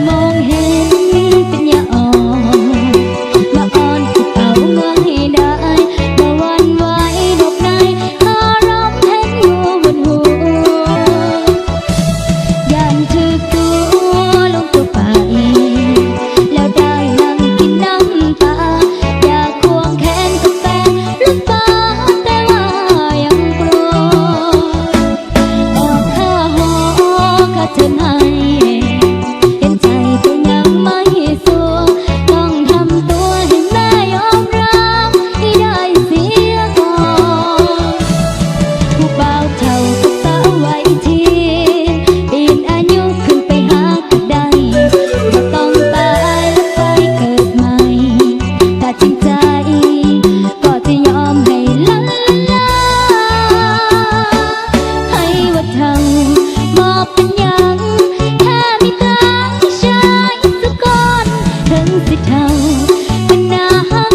มองเห็นเป็นยาอ่อนมาอ่อนที่เอาเมื่อให้ได้มาวันไหวดอกในคารมเห็นอยู่บนหัวยันถือตัวลงตัวไปแล้วได้นั่งกินน้ำตาอยากควงแขนกับแฟนลูกตาแต่ว่ายังกลัวออกค่าหอค่าเทอมให้เห็นใจก็ยังไม่สู้ต้องทำตัวให้แม่ยอมรับให้ได้เสียก่อนผู้บ่าวเท่ากับสาวไว้ทีปีนอายุขึ้นไปหาก็ได้บ่ต้องตายแล้วไปเกิดใหม่ถ้าจริงใจก็จะยอมให้ลาให้ว่าเท่าบ่เป็นหยังแค่มีตาผู้ชายสักคนถึงสิเท่าเป็นหน้าหัก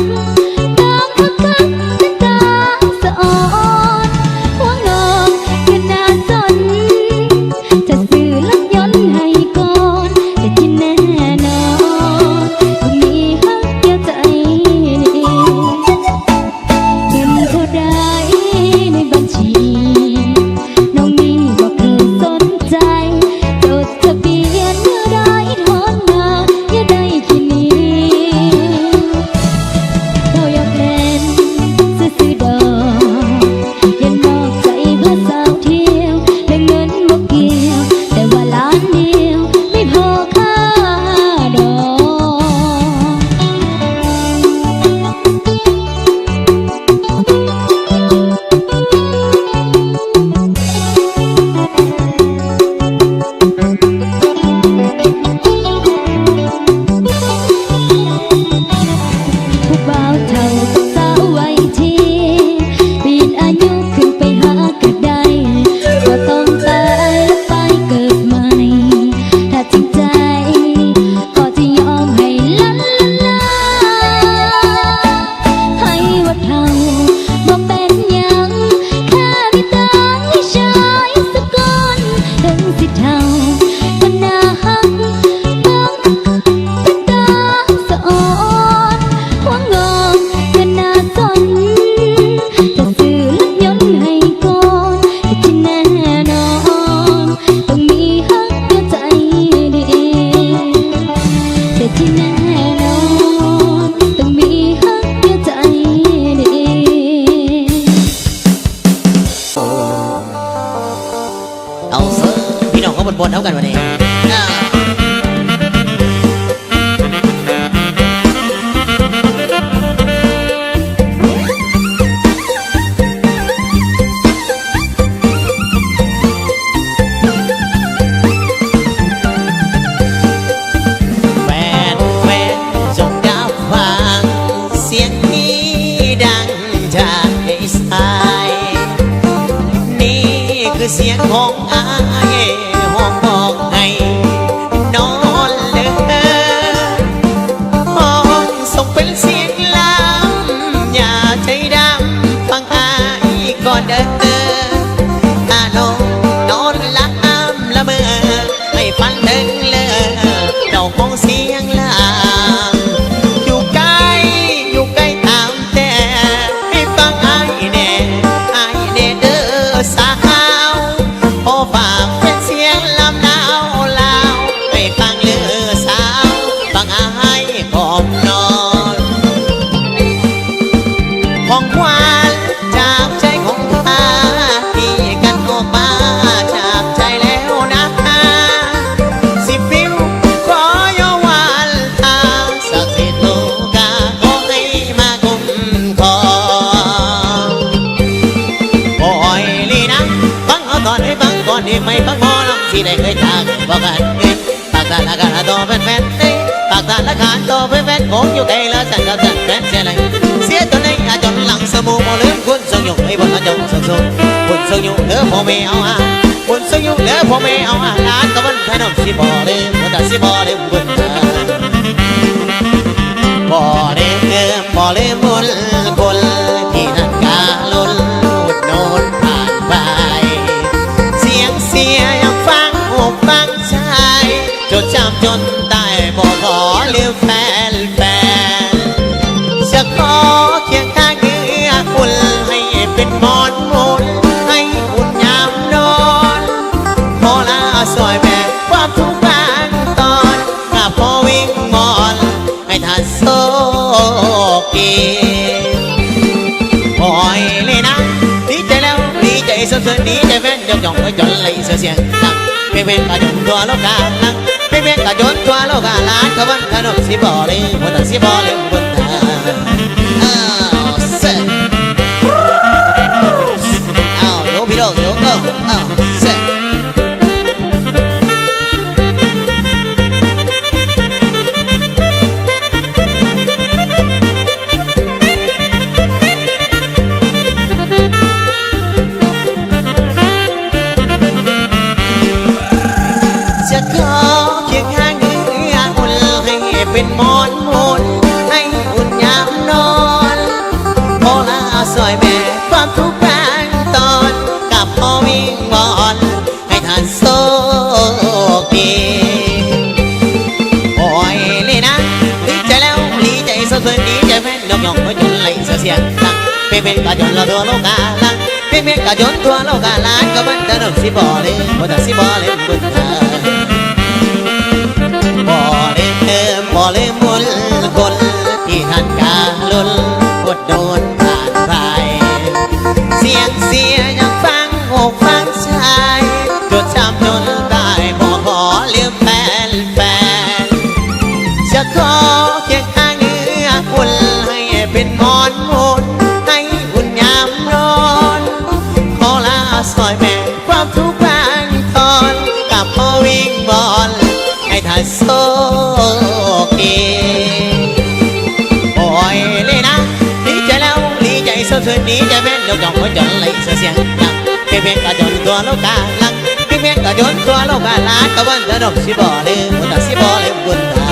ต้องพักกันเป็นตาสะอ่อนหัวงอกคือหน้าสนจะซื้อรถยนต์ให้ก่อนแต่ที่แน่นอนต้องมีหักเดียวใจดีเงินเท่าใดในบัญชีน้องนี่บ่เคยสนใจจดทะเบียนเมื่อได้ทอนมาอย่าได้ที่นี้เราอยากเล่นซื้อดอกยันนอกใจเพื่อสาวเที่ยวและเงินบ่เกี่ยวแต่ว่าล้านเดียวไม่พอค่าดอกผู้บ่าวเท่ากับสาวไว้ทีปีนอายุขึ้นไปหาก็ได้ก็ต้องตายแล้วไปเกิดใหม่ถ้าจริงใจก็จะยอมให้ให้ว่าเท่าบ่เป็นหยังแค่มีตาให้ชายสักคนถึงสิเท่ามันน่าหักต้องเป็นตาสะอ่อนหัวงอกก็น่าสนจะซื้อรถยนต์ให้ก่อนแต่ที่แน่นอนต้องมีหักเดียวใจดีแต่ที่แน่นอนต้องมีหักเดียวใจดี เอาเซอพี่น้องเขาบนๆเท่ากันวันนี้แฟนจงรับฟังเสียงนี้ดังจากสายนี่คือเสียงของอายห้องบอกให้นอนเลยห้องส่งเป็นเสียงลำอย่าใจดำฟังอายก่อนเด้ออาลงนอนหลับละเมอไม่ฟันถึงเลยเราคงเสียงลางอยู่ใกล้ตามแต่ให้ฟังอายแน่เด้อสาวโอ้ฝากเป็นเสียงลำหนาวลาวให้ฟังเลือสาวฟังอายก่อนนอนของหวานจากใจของข้าที่กันออกมาจากใจแล้วนะสิฟิวขอยอวันทางสักสิทธิ์โลกาขอให้มาคุ้มครองโอ้ยลีนะฟังเอาตอนให้ฟังก่อนที่ไม่ฟังหมอลำที่ได้เคยทางบอกกันเองปากตาละกันโตเป็นแฟนปากตาละกันโตเป็นแฟนคงอยู่ไกลแล้วฉันก็จะแฟนเสียเลยเสียตัวเองอาจนหลังสมูโมลืมคุณทรงอยู่ให้บนทันจงทรงคุณทรงอยู่เหลือพ่อแม่เอาคุณทรงอยู่เหลือพ่อแม่เอาร้านตะวันไทยน้องสิบ่ลืมแต่สิบ่ลืมบุญบ่ลืมบุญที่นั่นกาลุนอุดโนนผ่านไปเสียงยังฟังอกฟังใจจดจำจน ำได้บ่ขอลืมแฟนจะขอเคียงข้างเนื้ออุ่นให้เป็นหมอนมุนให้อุ่นยามนอนพอลาสวยแม่ความทุกข์บางตอนกับพอวิ่งมอนให้ท่านโซกีปล่อยเลยนะดีใจแล้วดีใจสุดๆดีใจแฟนยกย่องให้จนเลยเสียงดังไม่เป็นกระจนตัวโลกาลังไม่เป็นกระจนตัวโลกาลานขบันขนมสิบอเลยบนสิบอเลยบนตาเสร็จโยพี่น้องโยเสร็จจะขอเคียงข้างเนื้ออุ่นให้เป็นหมอนมุนให้อุ่นยามนอนพอลาสวยแม่ความทุกข์บางตอนกับพ่อวิ่งบอนให้ท่านโซกีปล่อยเลยนะดีใจแล้วดีใจสุดๆดีใจแฟนยกย่องให้จนไหลเสียงดังเป็นกระจนเราตัวโลกาลังเป็นกระจนตัวโลกาลานก็มันจะนกสิบอเลยบนสิบอเลยบนตาบ่ลืมมุนคนที่ท่านกาลุนกดโดนผ่านไปเสียงยังฟังอกฟังใจจดจำจนตายบ่ขอลืมแฟนจะขอเคียงข้างเนื้ออุ่นให้เป็นหมอนมุนให้อุ่นยามนอนขอลาสอยแม่ความทุกข์บางตอนกับพ่อวิ่งบอลให้ท่านโซปล่อยเลยนะดีใจแล้วดีใจสุดๆดีใจแม่นยกย่องให้จนเลยเสียงดังเป็นกระจนตัวโลกาลังเป็นกระจนตัวโลกาลานก็วันจะนกสิบอเลยบนสิบอเลยบนตา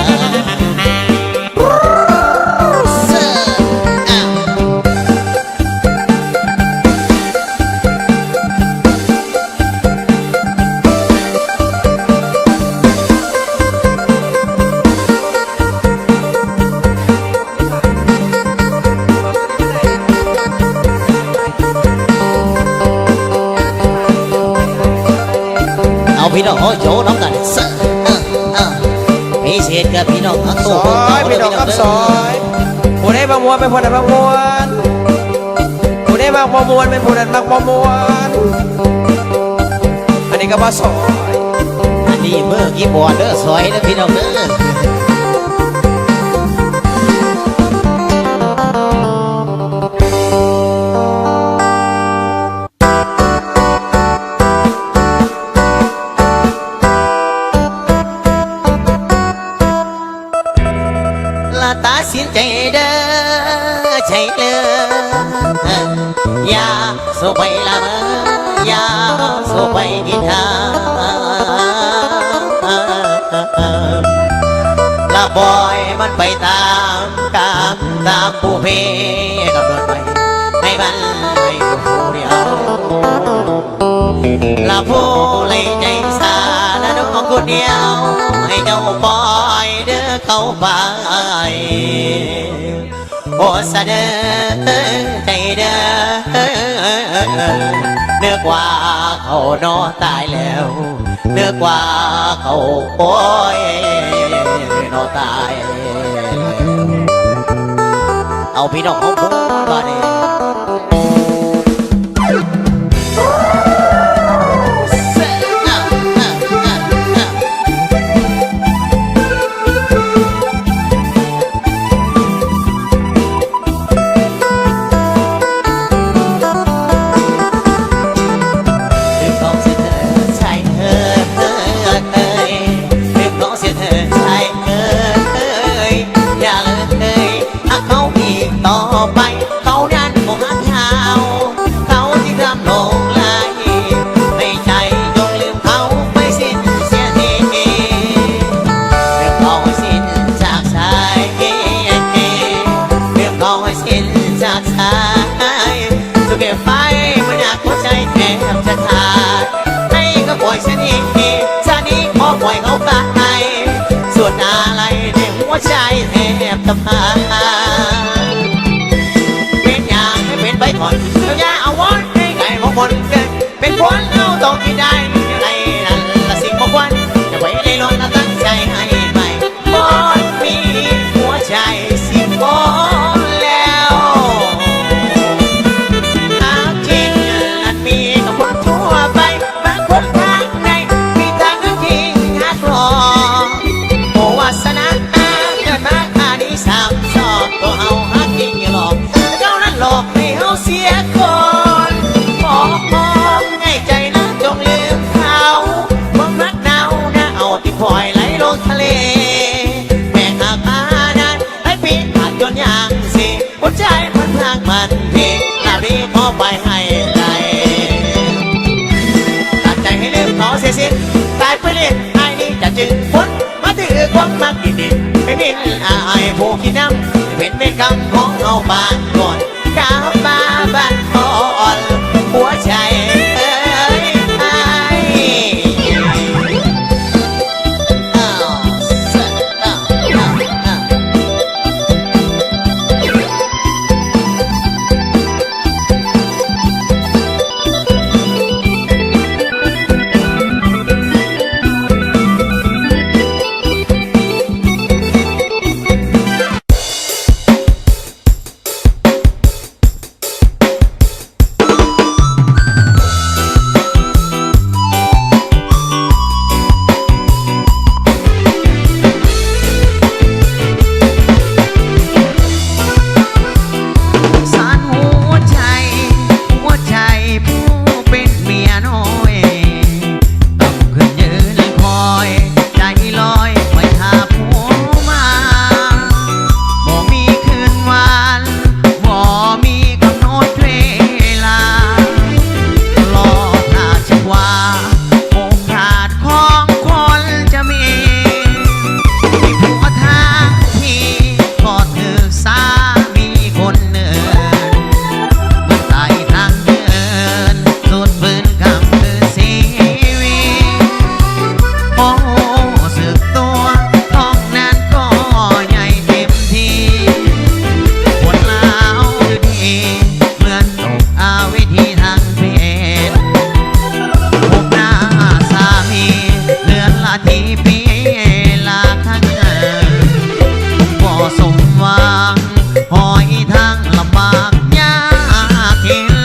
พี่น้องโจน้องกันพิเศษกับพี่น้องทั้งตัวพี่น้องครับซอยผู้ได้บางมวลเป็นผู้ใดบางมวลผู้ได้บางมวลเป็นผู้ใดบางมวลอันนี้ก็ว่าซอยอันนี้เมื่อกี้บอลเด้อซอยนะพี่น้องเด้อตัดสินใจเด้อใช่เลยอย่าสู้ไปละเมออย่าสู้ไปดินทาละบอยมันไปตามผู้เพกับรถไปให้มันให้ผู้เดียวละผู้เลยใจสาละน้องคนเดียวให้เจ้าปล่อยเด้อเข้าไปโอ้สะเด้อใจเด้อเนื้อกว่าเขานอตายแล้วเนื้อกว่าเขาโอ้ยนอตายเอาพี่น้องของผมมาดิส ใจแทบตำหาเป็นอย่างให้เป็นใบถอนเจ้าอย่าเอาวอนให้ไก่ของคนเกินเป็นคนเอาต้องกินได้อะไรนั่นละสิ่งของควรจะไว้ในรถและตั้งใจให้ใหม่บอนมีหัวใจสิบคนแล้วเอาจริงอันมีกับคนทั่วไปบางคนทางในมีทางที่หักหลอกโอวาสนาเกิดมาคาดีสามชอบตัวเอาหักจริงหลอกเจ้านั้นหลอกให้เฮาเสียคนบอกให้ใจนั้นจงลืมเขาความรักเน่าน่าเอาที่ปล่อยไหลลงทะเลแม่หากมานั้นให้ปีผ่านจนอย่างสิหัวใจมันพลางมันทีลาบีขอไปให้ใจตัดใจให้ลืมขอเสียสิ้นตายไปเล่นไอ้นี่จะจึงพ้นมาถือความมักดินไม่มีอายผู้ขี้น้ำเป็นเป็นคำของเอาบานก่อนกาบาบ้านอ่อนหัวใจเอ้ยไอ้อ้าวเสร็จอ้าวอ้าวอ้าว สารหัวใจผู้เป็นเมียน้อยต้องขึ้นยืนคอยใจลอยไว้ท่าผัวมาบ่มีคืนวันบ่มีกำหนดเวลารอถ้าจะว่าโอกาสของคนจะมีผัวทางที่ก็ถือสามีคนหนึ่ง มันตายทางเดินสุดฝืนกำคือชีวิตโอ้สึกตัวท้องนั้นก็ใหญ่เต็มทีปวดร้าวดีเหมือนตกอาวิธีทางเพศพบหน้าสามีเลือนละทีปีลาข้างเงินบ่สมหวังหอยทางลำบากยากเข็น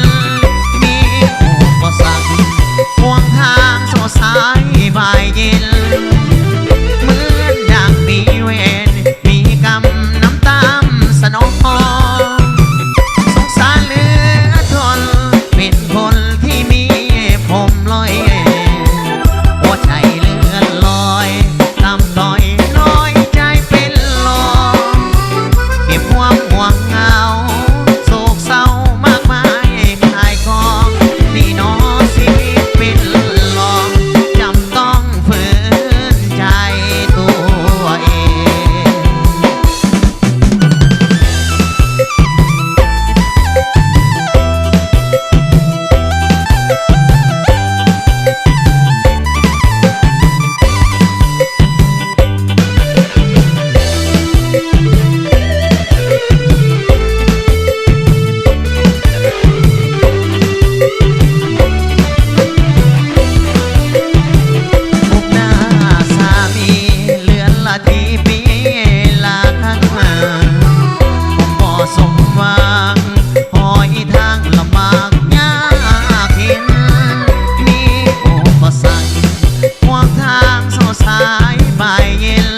มีอุปสรรคห่วงทางโซสายบ่ายเย็นเหมือนดังมีเวรมีกรรมน้ำตามสนองสงสารเหลือทนเป็นคนที่มีผมลอยหัวใจเลื่อนลอยตำต้อยน้อยใจเป็นลมเก็บความห่วงเหงาโศกเศร้ามากมายคลายกองนี่น้อชีวิตเป็นลมจำต้องฝืนใจตัวเอง พบหน้าสามีเลือนละทีปีลาข้างมาผมบ่สมหวังหอยทางลำบากยากเข็นมีอุปสรรคห่วงทางโซสายบ่ายเย็น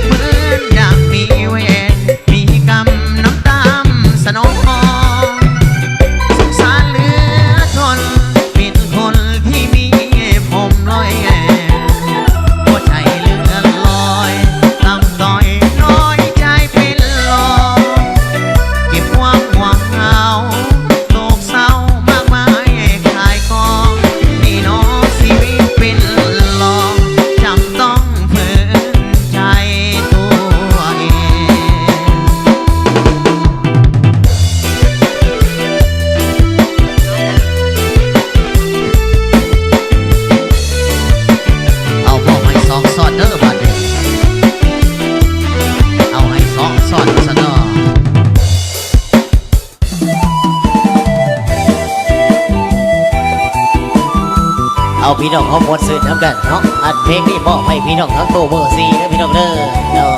เหมือนดังมีเวรมีกรรมน้ำตามสนองสงสารเหลือทนเป็นคนที่มีผมลอยหัวใจเลื่อนลอย พี่น้องเขาหมดสื่อทำกันเนาะอันเพลงนี้บอกให้พี่น้องทั้งโตเบอร์ซีและพี่น้องเด้อเนาะ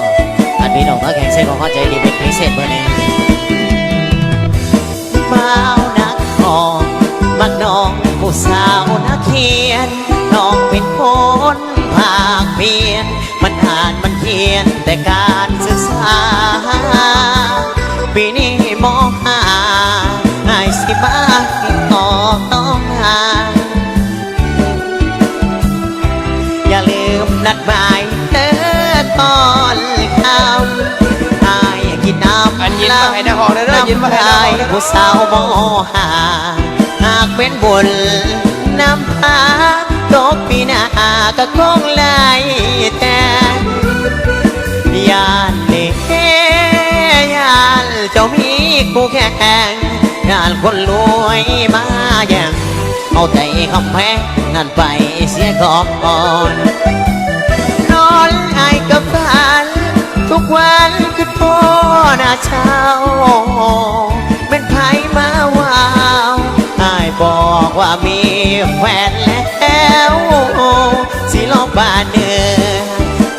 อันพี่น้องทั้งแข่งเส้นของเข้าใจดีเป็นพิเศษเบอร์หนึ่งบ่าวนักขอมักน้องผู้สาวนักเขียนน้องเป็นคนภาคเพียนมันอ่านมันเขียนแต่การศึกษาปีนี้ม.5ให้สิบ้าต่อต้องหาอย่าลืมนัดหมายเด้อตอนค่ำให้กินน้ำ อันยินมาให้ได้หอได้เด้อยินมาให้ได้หอได้ ผู้สาวม.5หากเป็นบุญน้ำพาตกปีหน้าก็คงไหลแต่ยานเล่ยานเจ้ามีคู่แข่งงานคนรวยมาอย่างเอาใจคำแพงนั่นไปเสียก่อนนอนไอ้กับฝันทุกวันคือพ่อหน้าเช้าเป็นไผมาว้าวไอ้บอกว่ามีแฟนแล้วสิลองบ้านเนื้อ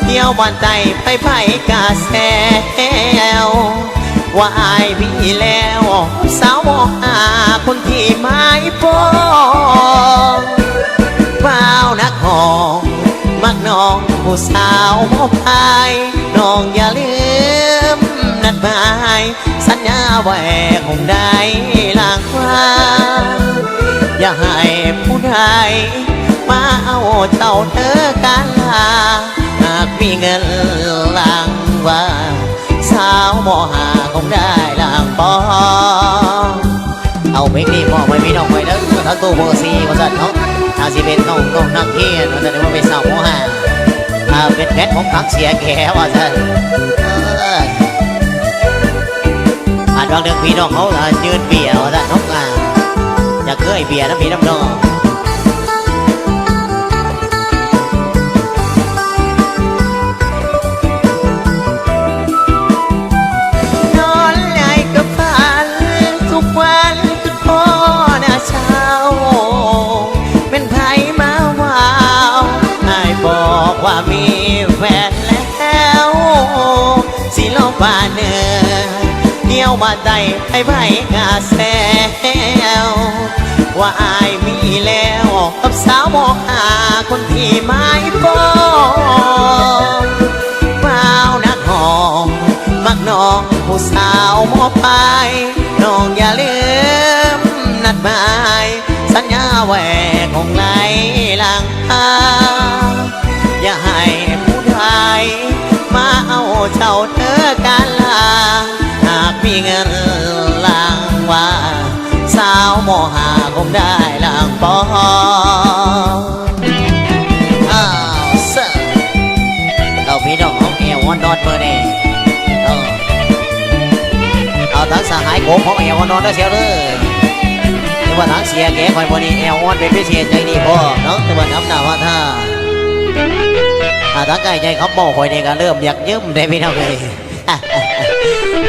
เที่ยวบ้านไต่ไปไผกาแซวว่าอายพี่แล้วสาวม.5คนที่ไม้ปองเปล่านักหองมักน้องผู้สาวม.ปลายน้องอย่าลืมนัดหมายสัญญาไว้คงได้ลางว่าอย่าให้ผู้ใดมาเอาเจ้าเธอกันลาหากมีเงินลางว่าสาวม.5คงได้ลางปอเอาเพลงนี้มอบไว้พี่น้องไว้เด้อทั้งตู้เบอร์ซีว่าสั่นเนาะถ้าสิเป็นน้องนักเขียนว่าสั่นว่าเป็นสาวม.5ถ้าเป็นแพทผมทักเสียแก่ว่าสั่นบางเรื่องพี่น้องเขายืนเบียร์ว่าสั่นน้องอยากเคยเบียร์น้ำพี่น้ำน้องว่ามีแฟนแล้วสิลองบ้านเนื้อเที่ยวบ้านใดไปไผกาแซวว่าอายมีแล้วกับสาวม.5คนที่ไม้ปองเปล่านักหองมักน้องผู้สาวม.ปลายน้องอย่าลืมนัดหมายสัญญาไว้คงไหลหลังอย่าให้ผู้ใดมาเอาเจ้าเธอกันลาหากมีเงินลางว่าสาวม.5คงได้ลางปอเสิร์เราพี่น้องของเอววันนอนเบอร์นี่เอาทั้งสหายโกของเอววันนอนได้เสียเลยแต่ว่าทั้งเสียแก่คอยวันนี้เอววันเป็นพิเศษใจดีพ่อน้องแต่ว่าน้ำหนาว่าถ้าทั้งใจเขาบอกคอยนี่ก็เริ่มอยากยืมได้พี่น้องเลย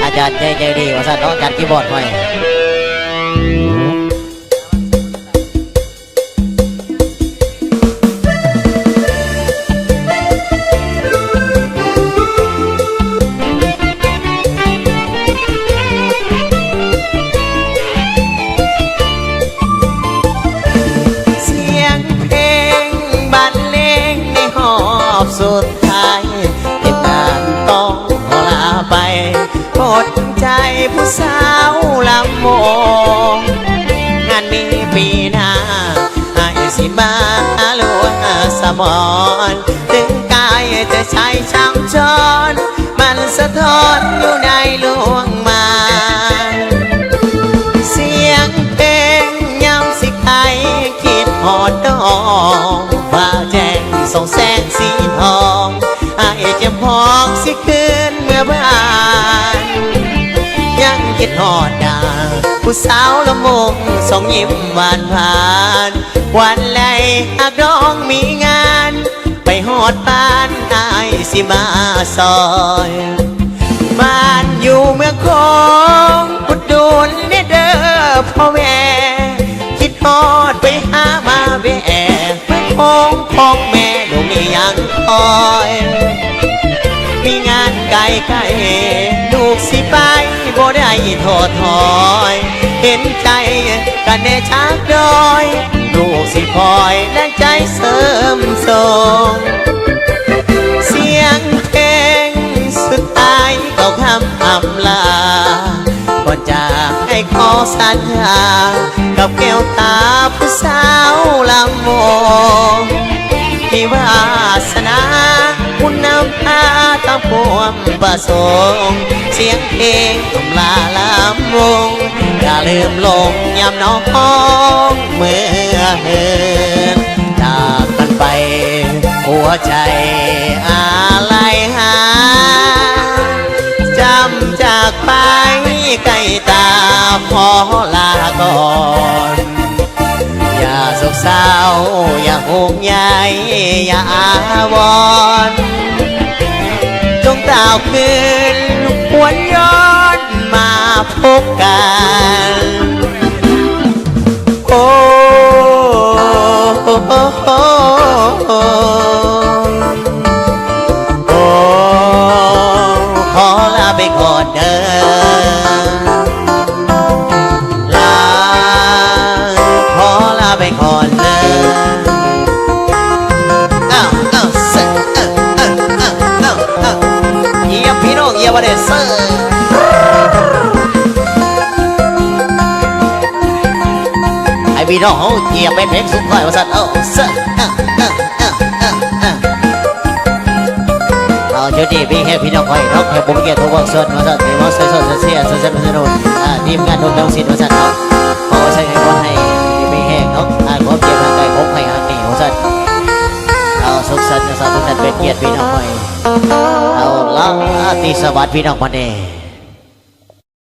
อาจารย์ใจดีว่าสั่นน้องจัดคีย์บอร์ดไว้สุดท้ายเหตุการณ์ต้องลาไปอดใจผู้สาวลำมงงานนี้ปีหน้าให้สิมาลวนสมอนถึงกายจะใช้ช่างจรมันสะท้อนอยู่ในลวงมาเสียงเพลงยำสิใครคิดหอดดองว่าแจ้งส่งแสงสีทองไอ้เจ็บพองสิคืนเมื่อบ้านยังคิดหอดดาผู้สาวละมงส่งยิ้มหวานผ่านวันไหลหากน้องมีงานไปหอดบ้านไอ้สิมาซอยบ้านอยู่เมืองคงอุดหนุนเด้อพ่อแม่คิดหอดไปหามาแบกไปขอ มีงานไกลไกลลูกสิไปบ่ได้โทษถอย เห็นใจกันแน่ชักดอย ลูกสิคอยแรงใจเสริมส่งเสียงเพลงสุดท้ายก็คำอำลาก่อนจากให้ขอสัญญากับแก้วตาผู้สาวลำโมงที่วาสนาคุณนำพาตามความประสงค์เสียงเพลงกำลาลำวงอย่าลืมลงยามน้องเมื่อเหินจากกันไปหัวใจอะไรหาจำจากไปใกล้ตาขอลาก่อนอย่าโศกเศร้าอย่าห่วงใยอย่าอาวรณ์จงกล่าวคืนหวนย้อนมาพบกันโอ้โอ้โอ้โอ้โอ้ขอลาไปก่อนเด้อไปก่อนเลยเยี่ยมพี่น้องเยี่ยมวันเดเซอร์ไอพี่น้องเขาเยี่ยมไปเพลงสุดท้ายว่าสัตว์เซอร์จุดนี้พี่แค่พี่น้องคอยน้องแค่บุ้งเกียร์ตัวบอกส่วนว่าสัตว์ที่ว่าใส่ส่วนเสียส่วนสนุนทีมงานโดนเดาสินว่าสัตว์เนาะขอใช้ให้คนให้พี่แห้งเนาะผมเจ็บร่างกายผมให้หันเหนียวสัตว์เอาสุขสันต์สาธุนันเป็นเกียรติพี่น้องใหม่เอาละตีสวัสดิ์พี่น้องมันเอง